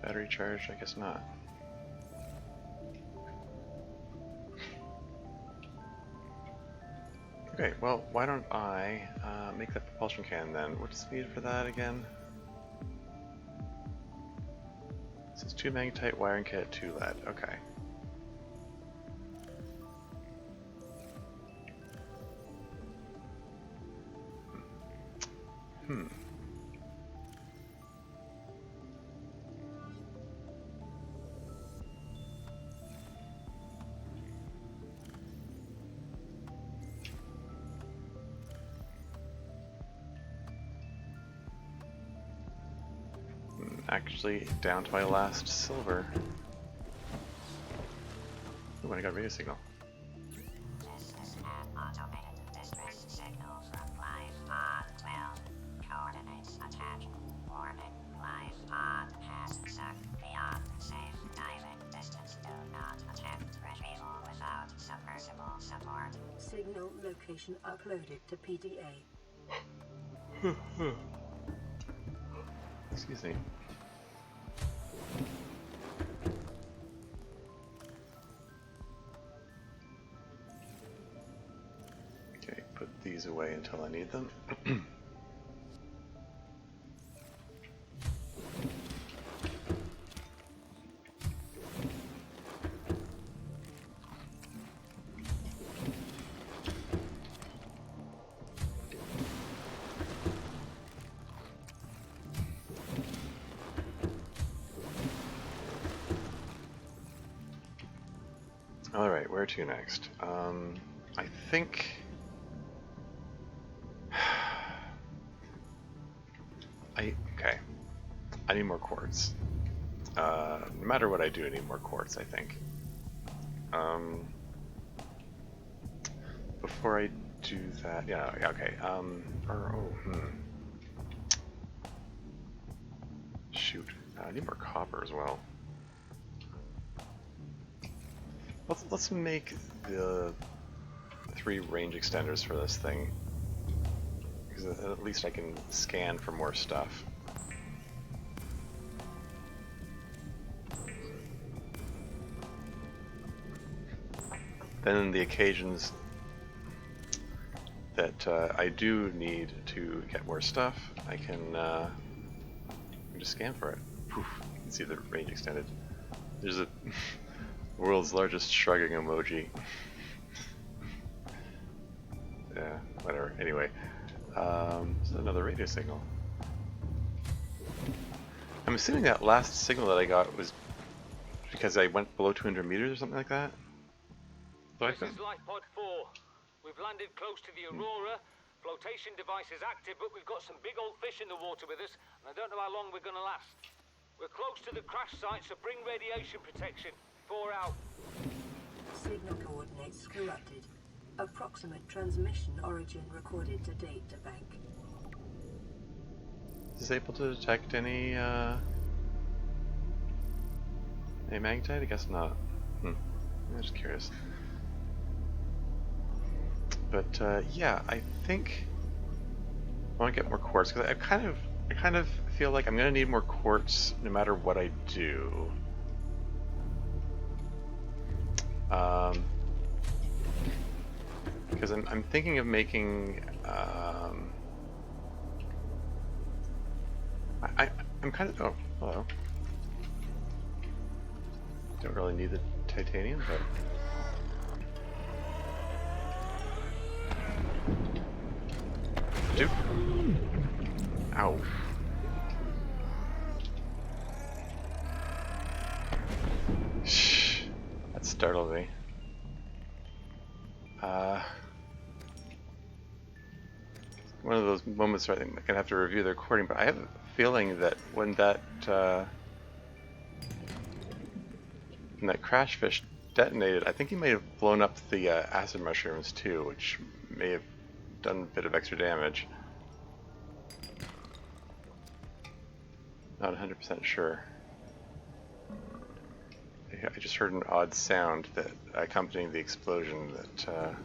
battery charge? I guess not. Okay, well, why don't I make that propulsion cannon then? What's needed for that again? This is 2 magnetite, wiring kit, 2 lead. Okay. Actually, down to my last silver. Ooh, and I got a radio signal. This is an automated distress signal from life pod 12. Coordinates attached. Warning, life pod has sunk beyond safe diving distance. Do not attempt retrieval without submersible support. Signal location uploaded to PDA. Excuse me. Okay, put these away until I need them. Alright, where to next? I think... Okay. I need more quartz. No matter what I do, I need more quartz, I think. Before I do that... Yeah, okay. Shoot. I need more copper as well. Let's make the 3 range extenders for this thing, because at least I can scan for more stuff. Then the occasions that I do need to get more stuff, I can just scan for it. Poof, you can see the range extended. There's a world's largest shrugging emoji. Yeah, whatever. Anyway, this is another radio signal. I'm assuming that last signal that I got was because I went below 200 meters or something like that. So This is Lifepod 4. We've landed close to the Aurora. Flotation device is active, but we've got some big old fish in the water with us, and I don't know how long we're gonna last. We're close to the crash site, so bring radiation protection. 4 out. Signal coordinates corrupted. Approximate transmission origin recorded to date to bank. Is it able to detect any magnetite? I guess not. I'm just curious. But yeah, I think I want to get more quartz because I kind of feel like I'm gonna need more quartz no matter what I do. Because I'm thinking of making I'm kind of hello. Don't really need the titanium, but dude, ow. Shh, that startled me. One of those moments where I think I'm gonna have to review the recording, but I have a feeling that when that crash fish detonated, I think he may have blown up the acid mushrooms too, which may have done a bit of extra damage. Not 100% sure. I just heard an odd sound that accompanying the explosion that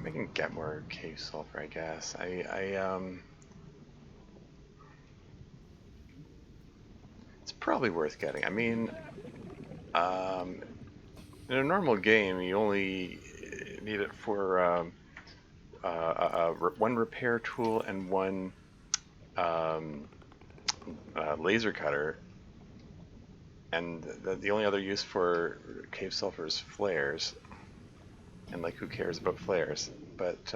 I can get more cave sulfur, I guess. It's probably worth getting. I mean, in a normal game, you only need it for one repair tool and one laser cutter, and the only other use for cave sulfur is flares. And like, who cares about flares? But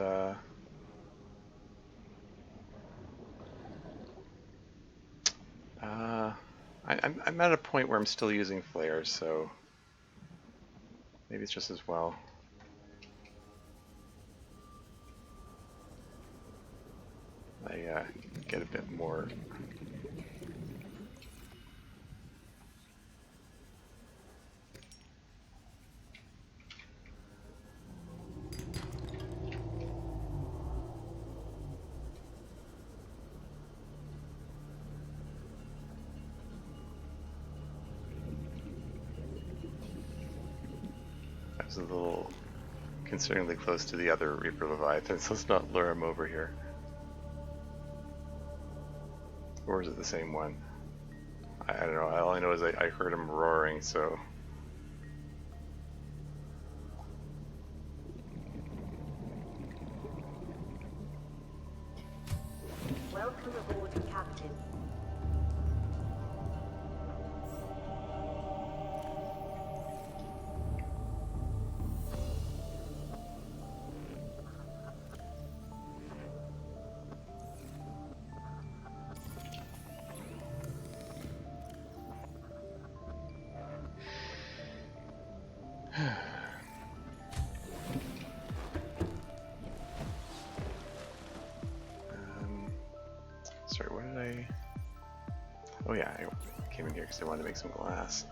I'm at a point where I'm still using flares, so maybe it's just as well. I get a bit more. That was a little consideringly close to the other Reaper Leviathan, so let's not lure him over here. Or is it the same one? I don't know. All I know is I heard him roaring, so. Welcome aboard, Captain. Sorry, what did I... Oh yeah, I came in here because I wanted to make some glass.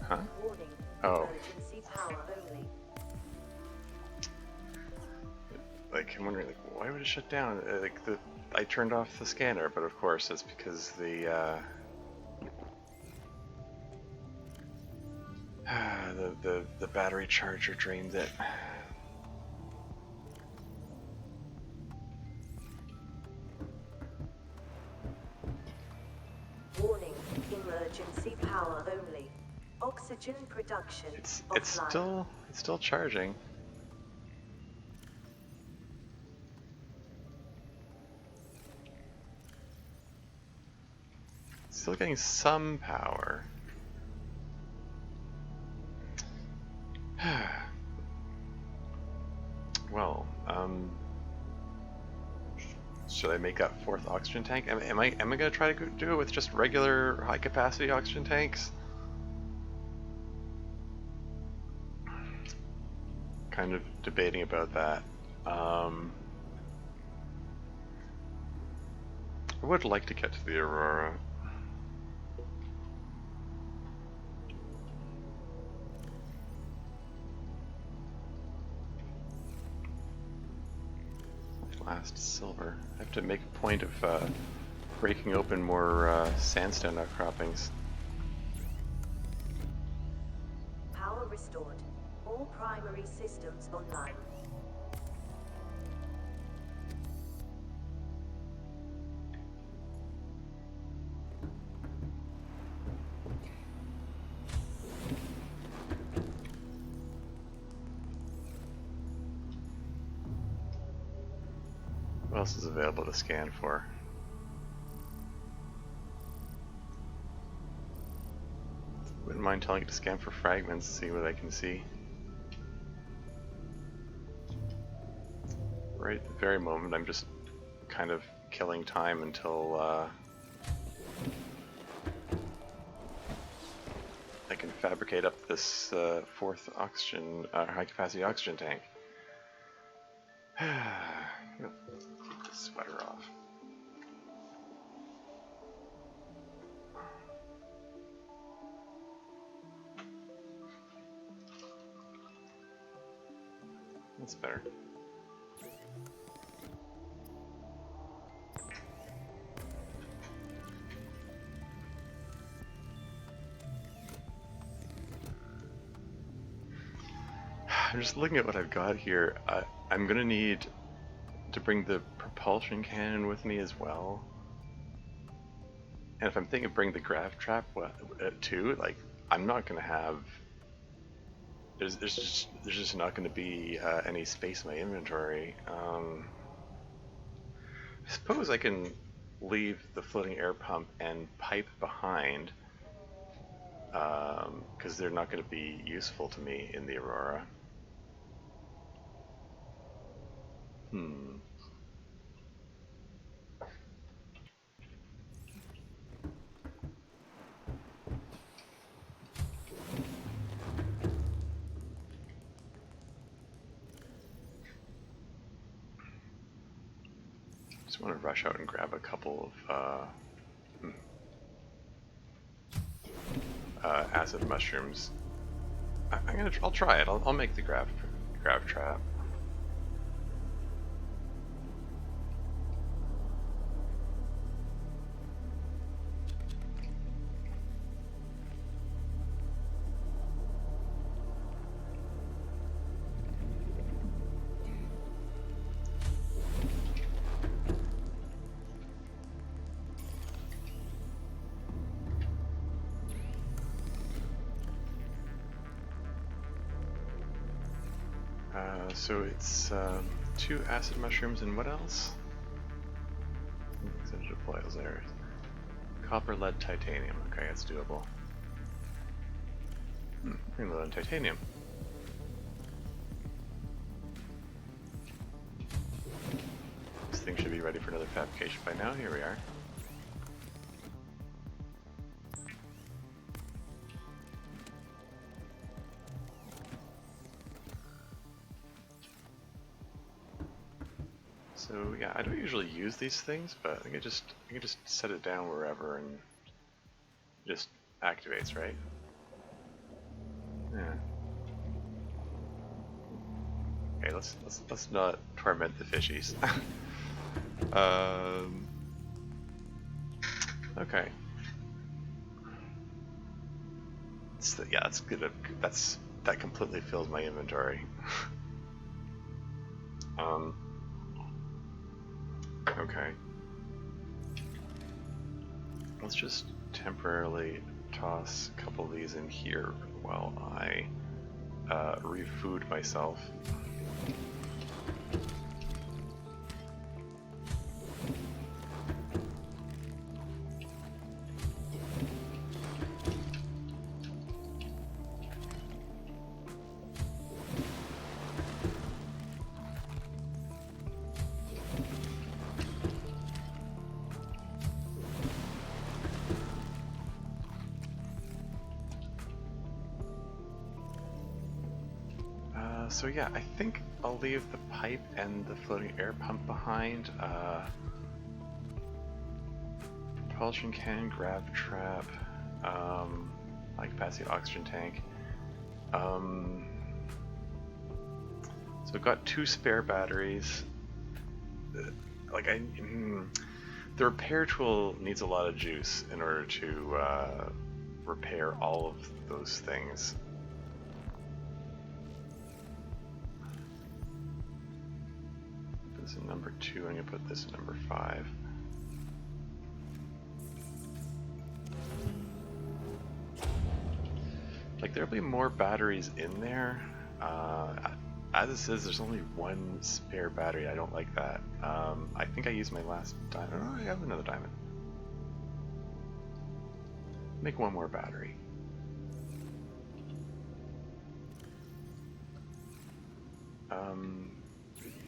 Huh? Warning. Oh. Emergency power only. Like, I'm wondering, like, why would it shut down? I turned off the scanner, but of course it's because the battery charger drained it. Warning. Emergency power only. Oxygen production It's offline. still charging. Still getting some power. Well, should I make that fourth oxygen tank? Am I gonna try to do it with just regular high capacity oxygen tanks? kind of debating about that. I would like to get to the Aurora. Last silver. I have to make a point of breaking open more sandstone outcroppings. Power restored. All primary systems online. What else is available to scan for? Wouldn't mind telling it to scan for fragments, see what I can see. Right at the very moment, I'm just kind of killing time until I can fabricate up this fourth oxygen, high-capacity oxygen tank. Keep this sweater off. That's better. I'm just looking at what I've got here. I'm gonna need to bring the propulsion cannon with me as well. And if I'm thinking of bringing the grav trap too, like I'm not gonna have. There's just not gonna be any space in my inventory. I suppose I can leave the floating air pump and pipe behind, because they're not going to be useful to me in the Aurora. Just want to rush out and grab a couple of acid mushrooms. I'll try it. I'll make the grav trap. So it's 2 acid mushrooms and what else? Deployables there. Copper, lead, titanium. Okay, that's doable. Bring lead and titanium. This thing should be ready for another fabrication by now. Here we are. So yeah, I don't usually use these things, but I can just set it down wherever and it just activates, right? Yeah. Okay, let's not torment the fishies. Okay. Yeah, that's good. That completely fills my inventory. Okay. Let's just temporarily toss a couple of these in here while I refood myself. So yeah, I think I'll leave the pipe and the floating air pump behind. Propulsion can, grav trap, high capacity oxygen tank. So I've got 2 spare batteries. The repair tool needs a lot of juice in order to repair all of those things. Put this in number 2, I'm going to put this in number 5. Like, there'll be more batteries in there. As it says, there's only 1 spare battery. I don't like that. I think I used my last diamond. Oh, I have another diamond. Make 1 more battery.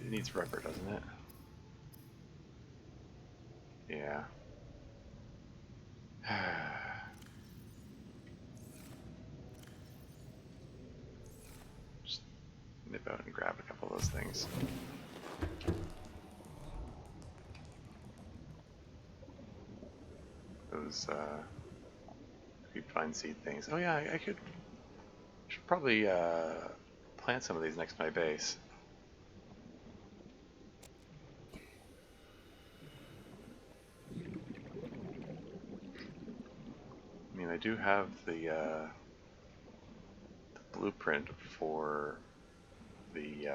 It needs rubber, doesn't it? Yeah. Just nip out and grab a couple of those things. Those creepvine seed things. Oh yeah, I should probably plant some of these next to my base. I mean, I do have the blueprint for the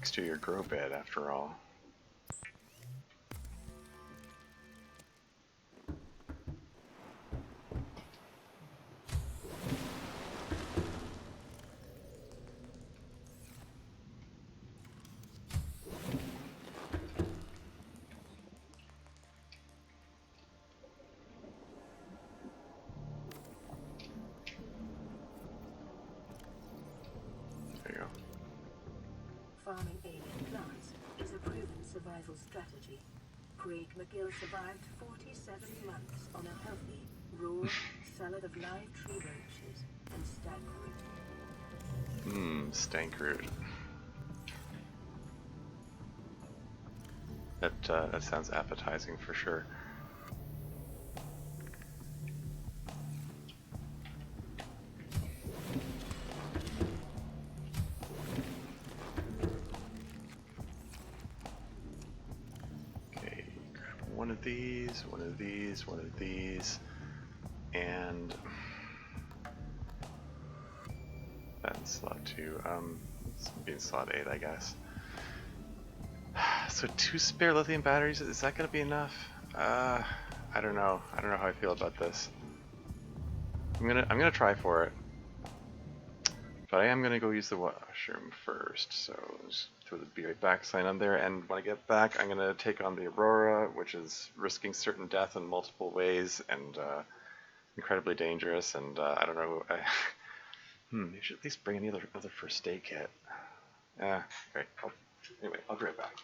exterior grow bed, after all. Farming alien plants is a proven survival strategy. Craig McGill survived 47 months on a healthy, raw salad of live tree branches and stank root. Stank root. That sounds appetizing for sure. One of these, one of these, one of these, and that in slot 2. It's being slot 8, I guess. So 2 spare lithium batteries, is that gonna be enough? I don't know. I don't know how I feel about this. I'm gonna try for it. But I am gonna go use the washroom first, so just throw the be right back sign on there, and when I get back I'm gonna take on the Aurora, which is risking certain death in multiple ways and incredibly dangerous, and I don't know, you should at least bring any other first aid kit. Great. Anyway, I'll be right back.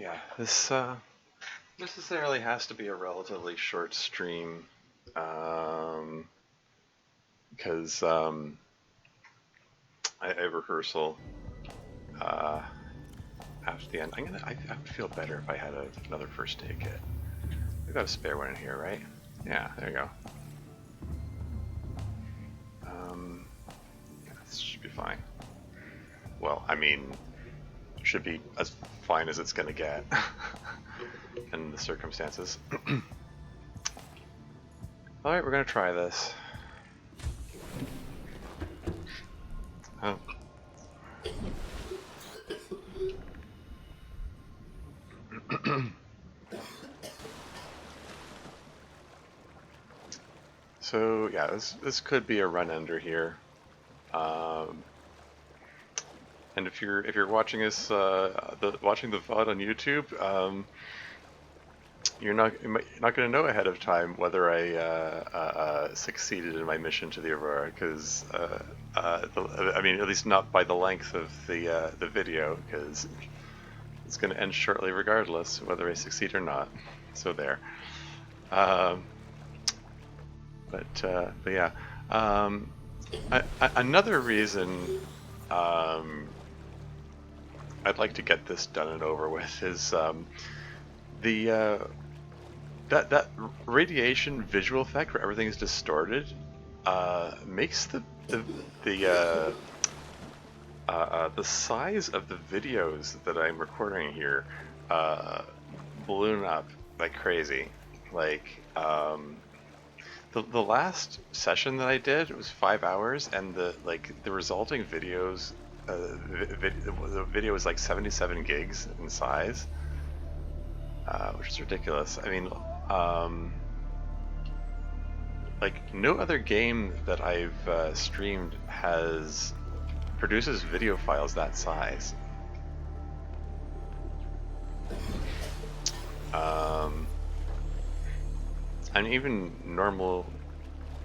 yeah, this necessarily has to be a relatively short stream, because I have rehearsal after the end. I would feel better if I had another first aid kit. We've got a spare one in here, right? Yeah, there you go. This should be fine. Well, I mean, should be as fine as it's gonna get in the circumstances. Alright, we're gonna try this. Oh. So yeah, this could be a run ender here. And if you're watching this watching the VOD on YouTube, you're not going to know ahead of time whether I succeeded in my mission to the Aurora, because I mean, at least not by the length of the video, because it's going to end shortly regardless whether I succeed or not. So there. But yeah. Another reason I'd like to get this done and over with is that radiation visual effect where everything is distorted makes the size of the videos that I'm recording here balloon up like crazy. Like the last session that I did, it was 5 hours, and the resulting videos, the video was like 77 gigs in size, which is ridiculous. I mean, like no other game that I've streamed produces video files that size. And even normal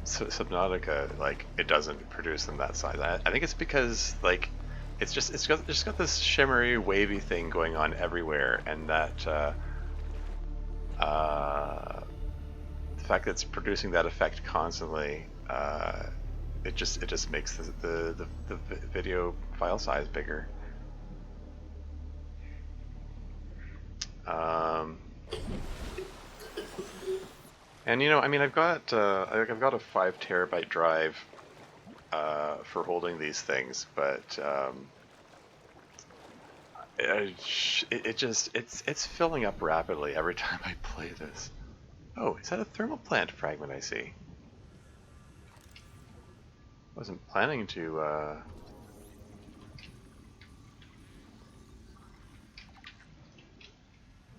Subnautica, like, it doesn't produce them that size. I think it's because, like, it's just got this shimmery, wavy thing going on everywhere, and that the fact that it's producing that effect constantly, it just makes the video file size bigger. And you know, I mean, I've got a 5 terabyte drive for holding these things, but it's filling up rapidly every time I play this. Oh, is that a thermal plant fragment I see? Wasn't planning to.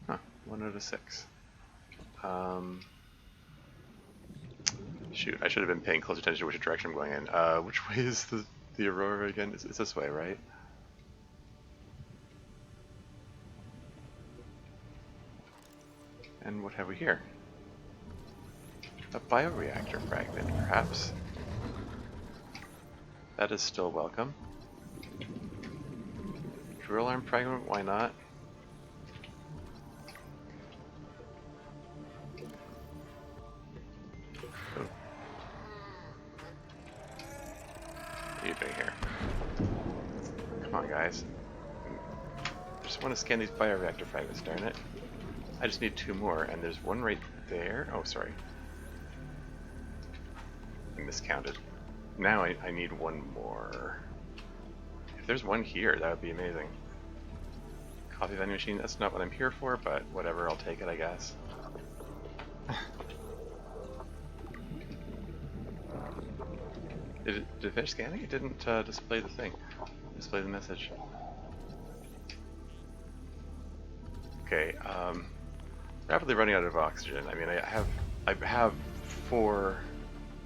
Huh, 1 out of 6. Shoot, I should have been paying close attention to which direction I'm going in. Which way is the Aurora again? It's this way, right? And what have we here? A bioreactor fragment, perhaps? That is still welcome. Drill arm fragment, why not? What are you doing here? Come on, guys. I just want to scan these bioreactor fragments, darn it. I just need 2 more, and there's one right there. Oh, sorry. I miscounted. Now I need 1 more. If there's one here, that would be amazing. Coffee vending machine, that's not what I'm here for, but whatever, I'll take it, I guess. Did it finish scanning? It didn't display the thing. Display the message. Okay, rapidly running out of oxygen. I mean, I have 4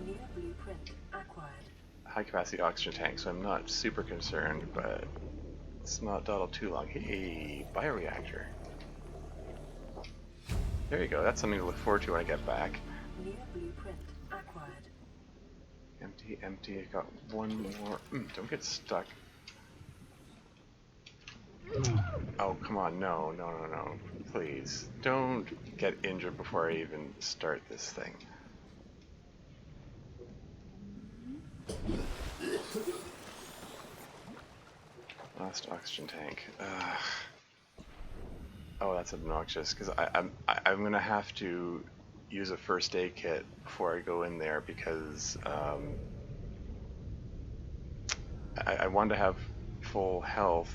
New blueprint acquired. high-capacity oxygen tanks, so I'm not super concerned, but let's not dawdle too long. Hey, bioreactor. There you go. That's something to look forward to when I get back. New blueprint acquired. Empty, empty. I got 1 more. Don't get stuck. Oh, come on, no, no, no, no. Please, don't get injured before I even start this thing. Lost oxygen tank. Ugh. Oh, that's obnoxious, because I'm gonna have to use a first aid kit before I go in there, because I want to have full health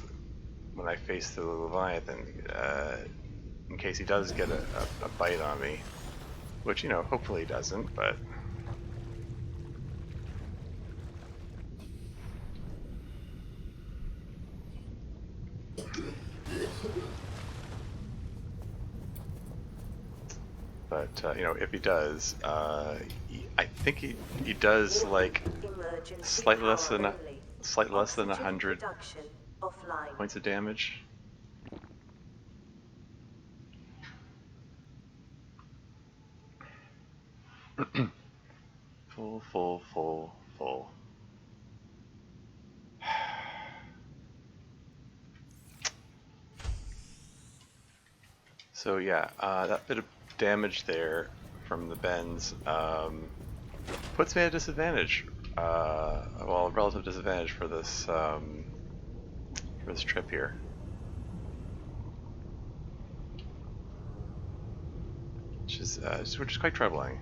when I face the Leviathan, in case he does get a bite on me, which, you know, hopefully he doesn't, but... But, you know, if he does, I think he does, like, slightly less than 100 points of damage. Full. So yeah, that bit of damage there from the bends puts me at a disadvantage. Well, a relative disadvantage for this trip here. Which is quite troubling.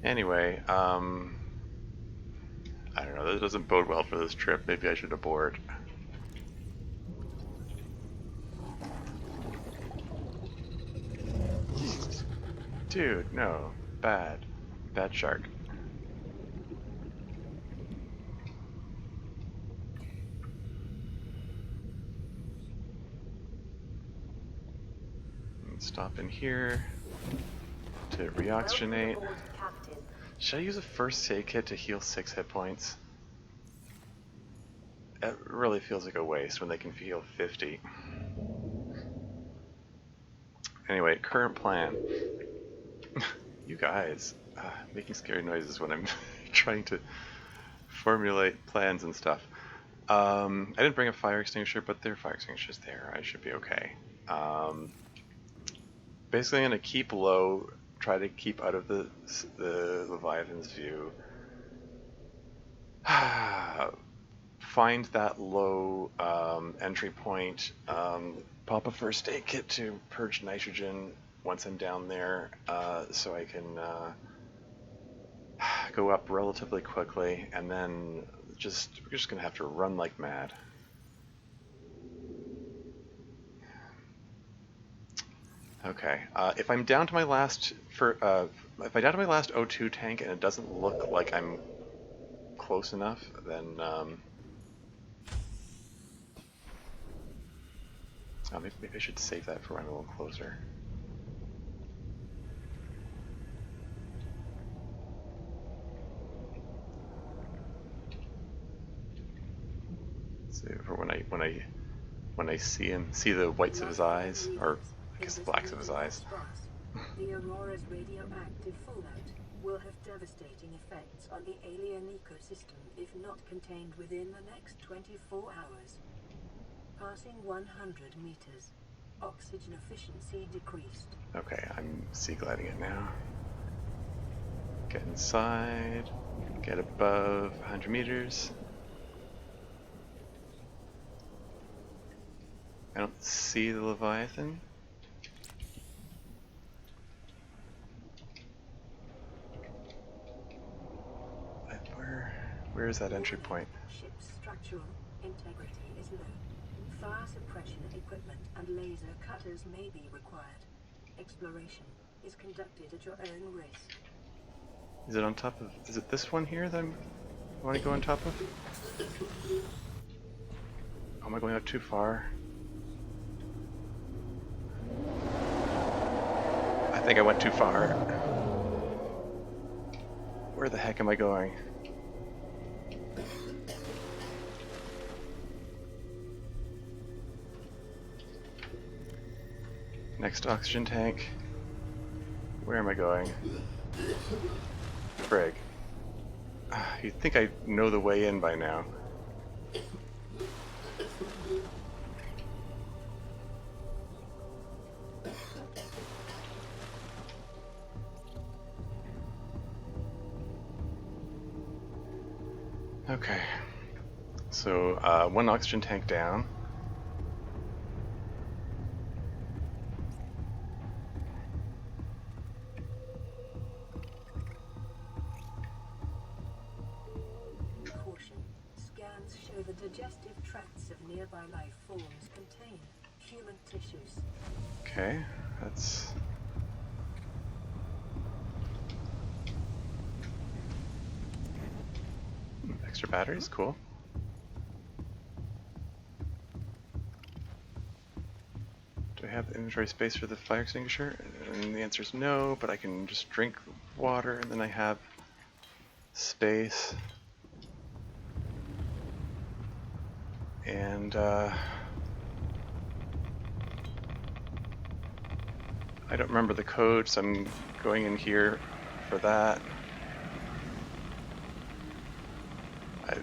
Anyway, I don't know, that doesn't bode well for this trip. Maybe I should abort. Dude, no. Bad shark. Stop in here to reoxygenate. Should I use a first aid kit to heal 6 hit points? It really feels like a waste when they can heal 50. Anyway, current plan. You guys, making scary noises when I'm trying to formulate plans and stuff. I didn't bring a fire extinguisher, but there are fire extinguishers there. I should be okay. Basically, I'm going to keep low, try to keep out of the Leviathan's view. Find that low entry point, pop a first aid kit to purge nitrogen once I'm down there, so I can go up relatively quickly, and then we're just going to have to run like mad. Okay, if I'm down to my last O2 tank and it doesn't look like I'm close enough, then maybe I should save that for when I'm a little closer. So for when I see the whites of his eyes, or I guess the blacks of his eyes. The Aurora's radioactive fallout will have devastating effects on the alien ecosystem if not contained within the next 24 hours. Passing 100 meters. Oxygen efficiency decreased. Okay, I'm sea gliding it now. Get inside. Get above 100 meters. I don't see the Leviathan. Where is that entry point? Ship's structural integrity is low. Fire suppression equipment and laser cutters may be required. Exploration is conducted at your own risk. Is it on top of... Is it this one here that I want to go on top of? Oh, am I going out too far? I think I went too far. Where the heck am I going? Next oxygen tank. Where am I going? Frig. You'd think I know the way in by now. Okay. So, one oxygen tank down. Caution. Scans show the digestive tracts of nearby life forms contain human tissues. Okay, that's... Extra batteries, cool. Do I have the inventory space for the fire extinguisher? And the answer is no, but I can just drink water and then I have space. And I don't remember the code, so I'm going in here for that.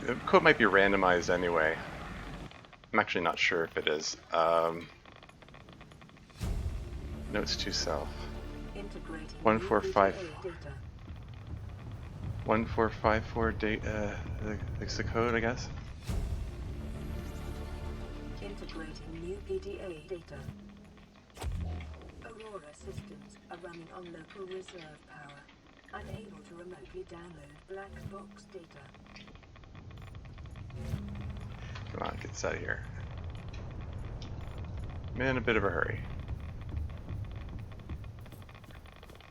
The code might be randomized anyway. I'm actually not sure if it is. Notes to self. Integrating 1454. data. 1454 data. That's the code, I guess. Integrating new PDA data. Aurora systems are running on local reserve power. Unable to remotely download black box data. Come on, get this out of here. I'm in a bit of a hurry.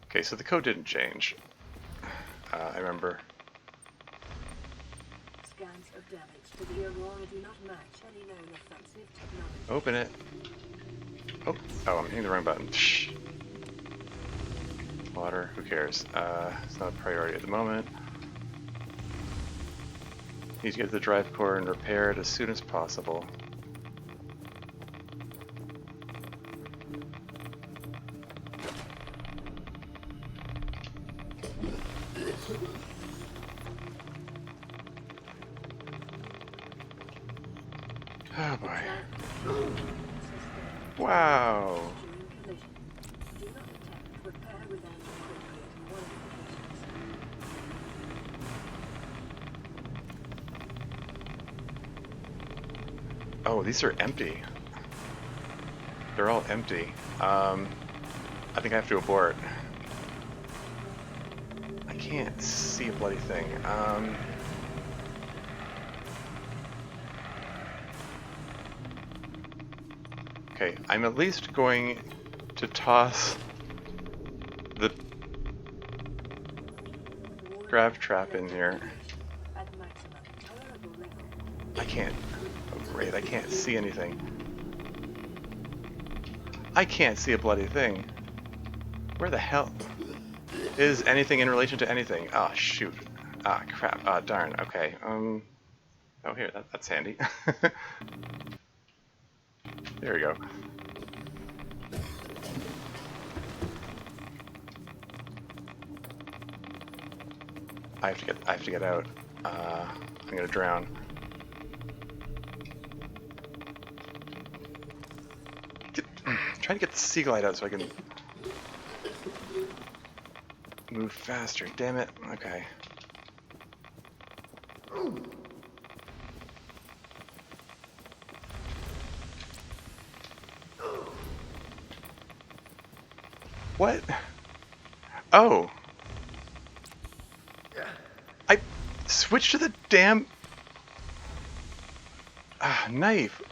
Okay, so the code didn't change. I remember. Scans of damage to the Aurora do not match any known offensive technology. Open it. Oh, I'm hitting the wrong button. Shh. Water, who cares? It's not a priority at the moment. Need to get to the drive core and repair it as soon as possible. Oh boy. Wow. Do not attempt repair without appropriate modifications. Oh, these are empty. They're all empty. I think I have to abort. I can't see a bloody thing. Okay, I'm at least going to toss the grav trap in here. At maximum tolerable level. I can't. Oh great, I can't see anything. I can't see a bloody thing. Where the hell is anything in relation to anything? Ah, oh, shoot. Ah, crap. Ah, darn. Okay. Oh, here. That's handy. There we go. I have to get out. I'm gonna drown. Trying to get the sea glide out so I can move faster. Damn it. Okay. What? Oh. I switched to the damn knife.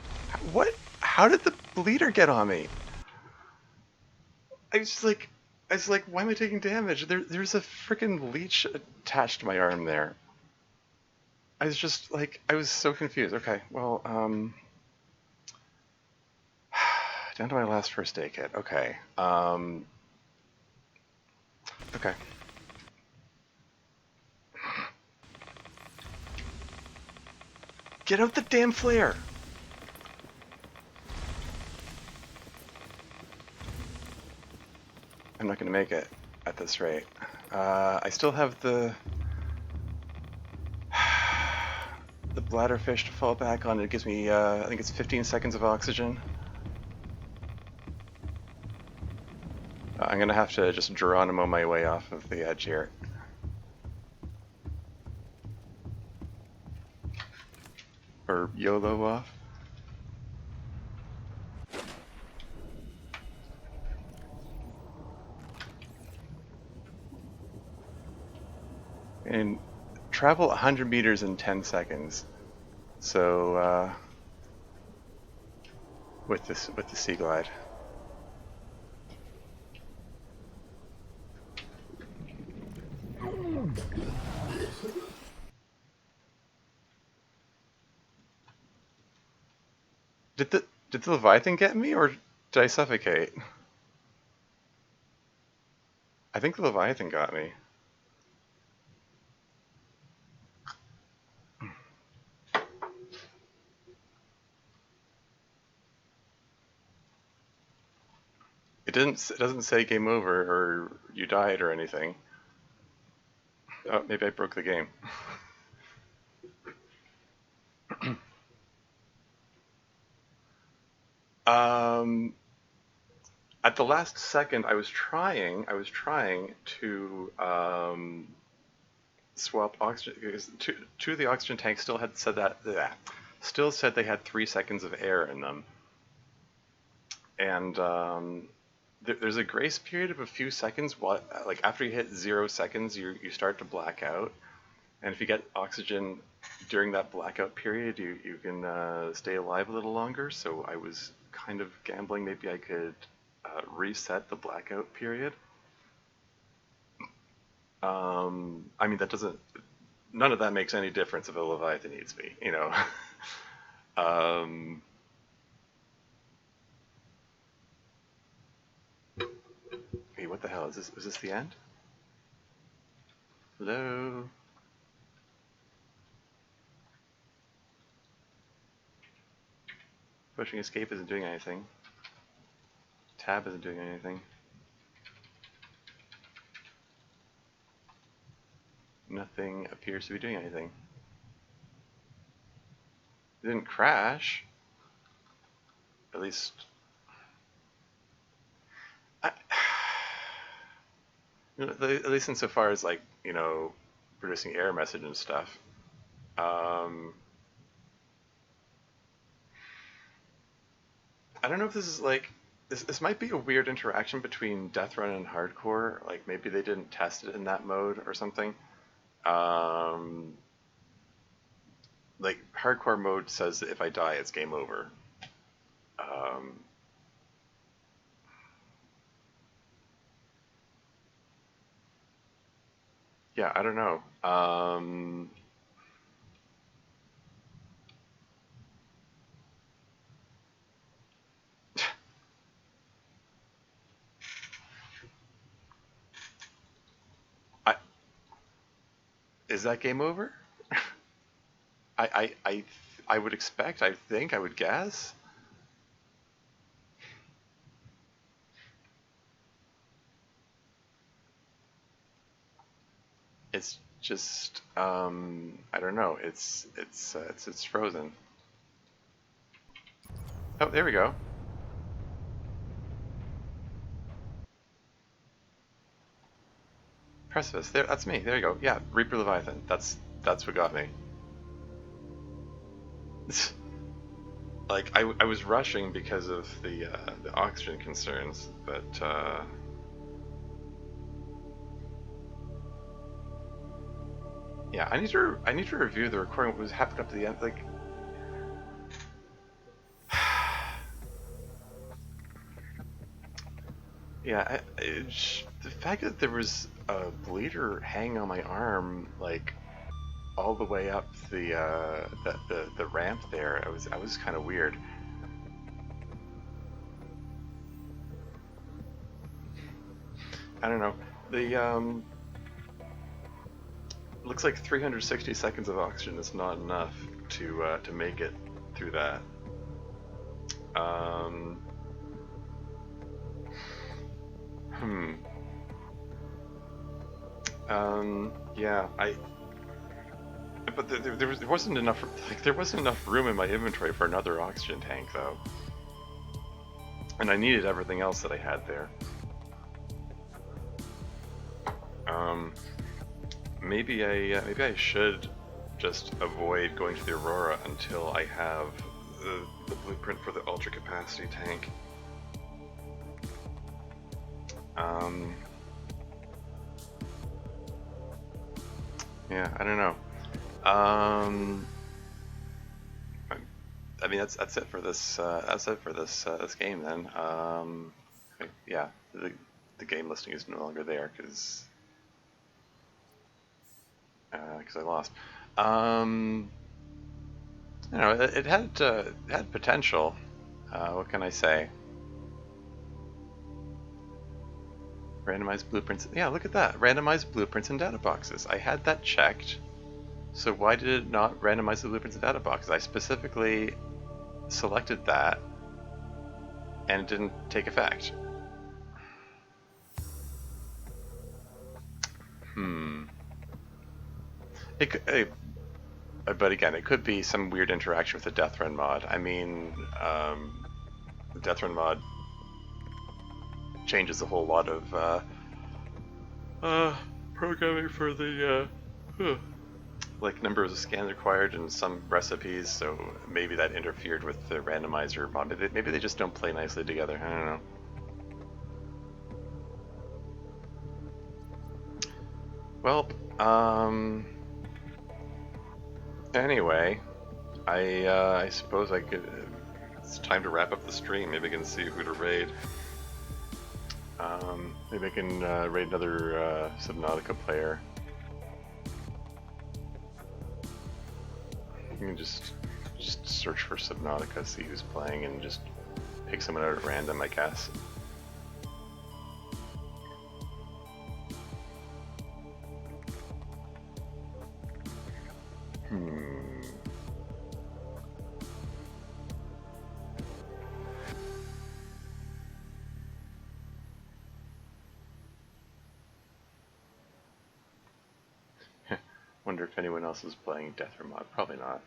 What? How did the bleeder get on me? I was like, why am I taking damage? There's a freaking leech attached to my arm there. I was just like, I was so confused. Okay, well, down to my last first aid kit. Okay, okay. Get out the damn flare! I'm not gonna make it. at this rate. I still have the bladderfish to fall back on. It gives me, I think it's 15 seconds of oxygen. I'm gonna have to just Geronimo my way off of the edge here. Or YOLO off. And travel 100 meters in 10 seconds. So, with the Sea Glide. Did the Leviathan get me, or did I suffocate? I think the Leviathan got me. It doesn't say game over or you died or anything. Oh, maybe I broke the game. At the last second, I was trying to swap oxygen because two of the oxygen tanks still had said still said they had 3 seconds of air in them, and there's a grace period of a few seconds. Like after you hit 0 seconds, you start to black out, and if you get oxygen during that blackout period, you can stay alive a little longer. So I was kind of gambling maybe I could reset the blackout period. I mean, none of that makes any difference if a Leviathan needs me, you know. Hey, what the hell is this? Is this the end? Hello? Pushing escape isn't doing anything. Tab isn't doing anything. Nothing appears to be doing anything. It didn't crash. At least... at least insofar as, like, you know, producing error message and stuff. I don't know if this is like... This might be a weird interaction between Deathrun and Hardcore. Like, maybe they didn't test it in that mode or something. Like, Hardcore mode says that if I die, it's game over. Yeah, I don't know. Is that game over? I would expect, I think, I would guess. It's just, I don't know. It's frozen. Oh, there we go. Precipice. There, that's me. There you go. Yeah, Reaper Leviathan. That's what got me. Like I was rushing because of the oxygen concerns, but yeah, I need to review the recording. What was happening up to the end, like. Yeah, the fact that there was a bleeder hanging on my arm, like all the way up the ramp there, I was kind of weird. I don't know. The looks like 360 seconds of oxygen is not enough to make it through that. Yeah, but there wasn't enough, like, there wasn't enough room in my inventory for another oxygen tank, though. And I needed everything else that I had there. Maybe I should just avoid going to the Aurora until I have the blueprint for the ultra capacity tank. Yeah, I don't know. I mean, that's it for this. That's it for this game then. Yeah, the game listing is no longer there because I lost. You know, it had potential. What can I say? Randomized blueprints. Yeah, look at that. Randomized blueprints and data boxes. I had that checked. So why did it not randomize the blueprints and data boxes? I specifically selected that and it didn't take effect. But again, it could be some weird interaction with the Deathrun mod. I mean, the Deathrun mod changes a whole lot of programming for the like numbers of scans required in some recipes, so maybe that interfered with the randomizer mod. Maybe they just don't play nicely together. I don't know. Well, anyway, I suppose I could. It's time to wrap up the stream. Maybe I can see who to raid. Maybe I can raid another Subnautica player. You can just search for Subnautica, see who's playing, and just pick someone out at random, I guess. Wonder if anyone else is playing Deathrun mod. Probably not.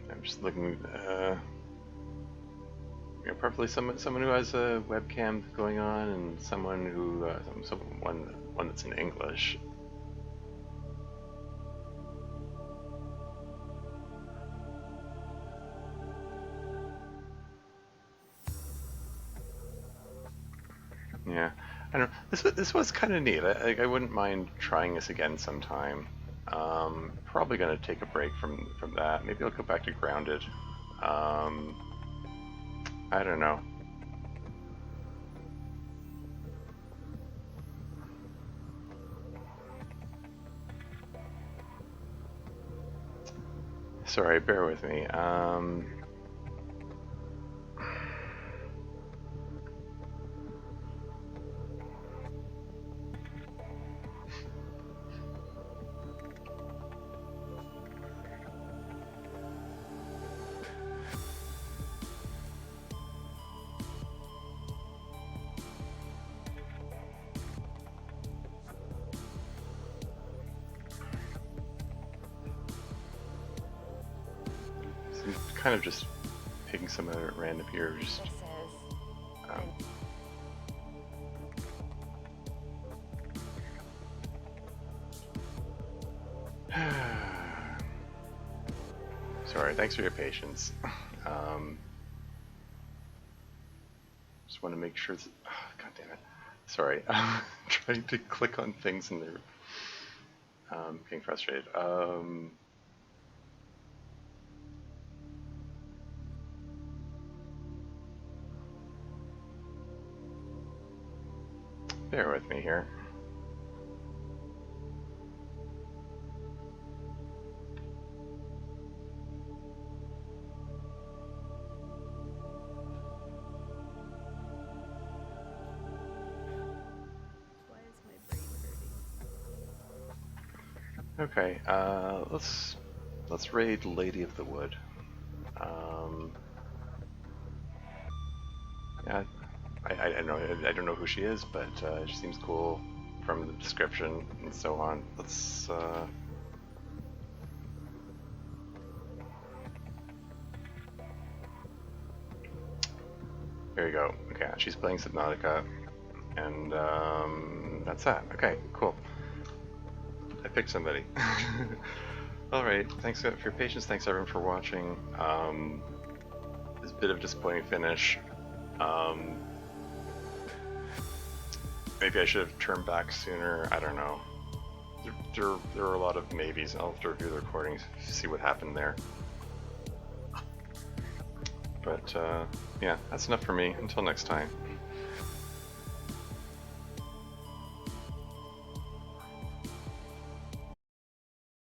I'm just looking. You know, probably someone who has a webcam going on, and someone who one that's in English. Yeah, I don't know. This was kind of neat. I wouldn't mind trying this again sometime. Probably gonna take a break from that. Maybe I'll go back to Grounded. I don't know. Sorry, bear with me. Kind of just picking some out at random here. Just sorry. Thanks for your patience. Just want to make sure. God damn it. Sorry. I'm trying to click on things and they're getting frustrated. Bear with me here. Why is my brain hurting? Okay, let's raid Lady of the Wood. Yeah, I don't know who she is, but she seems cool from the description and so on. Let's there you go. Okay, she's playing Subnautica, and that's that. Okay, cool. I picked somebody. Alright, thanks for your patience, thanks everyone for watching. It's a bit of a disappointing finish. Maybe I should have turned back sooner, I don't know. There were a lot of maybes. I'll have to review the recordings, see what happened there. But yeah, that's enough for me. Until next time.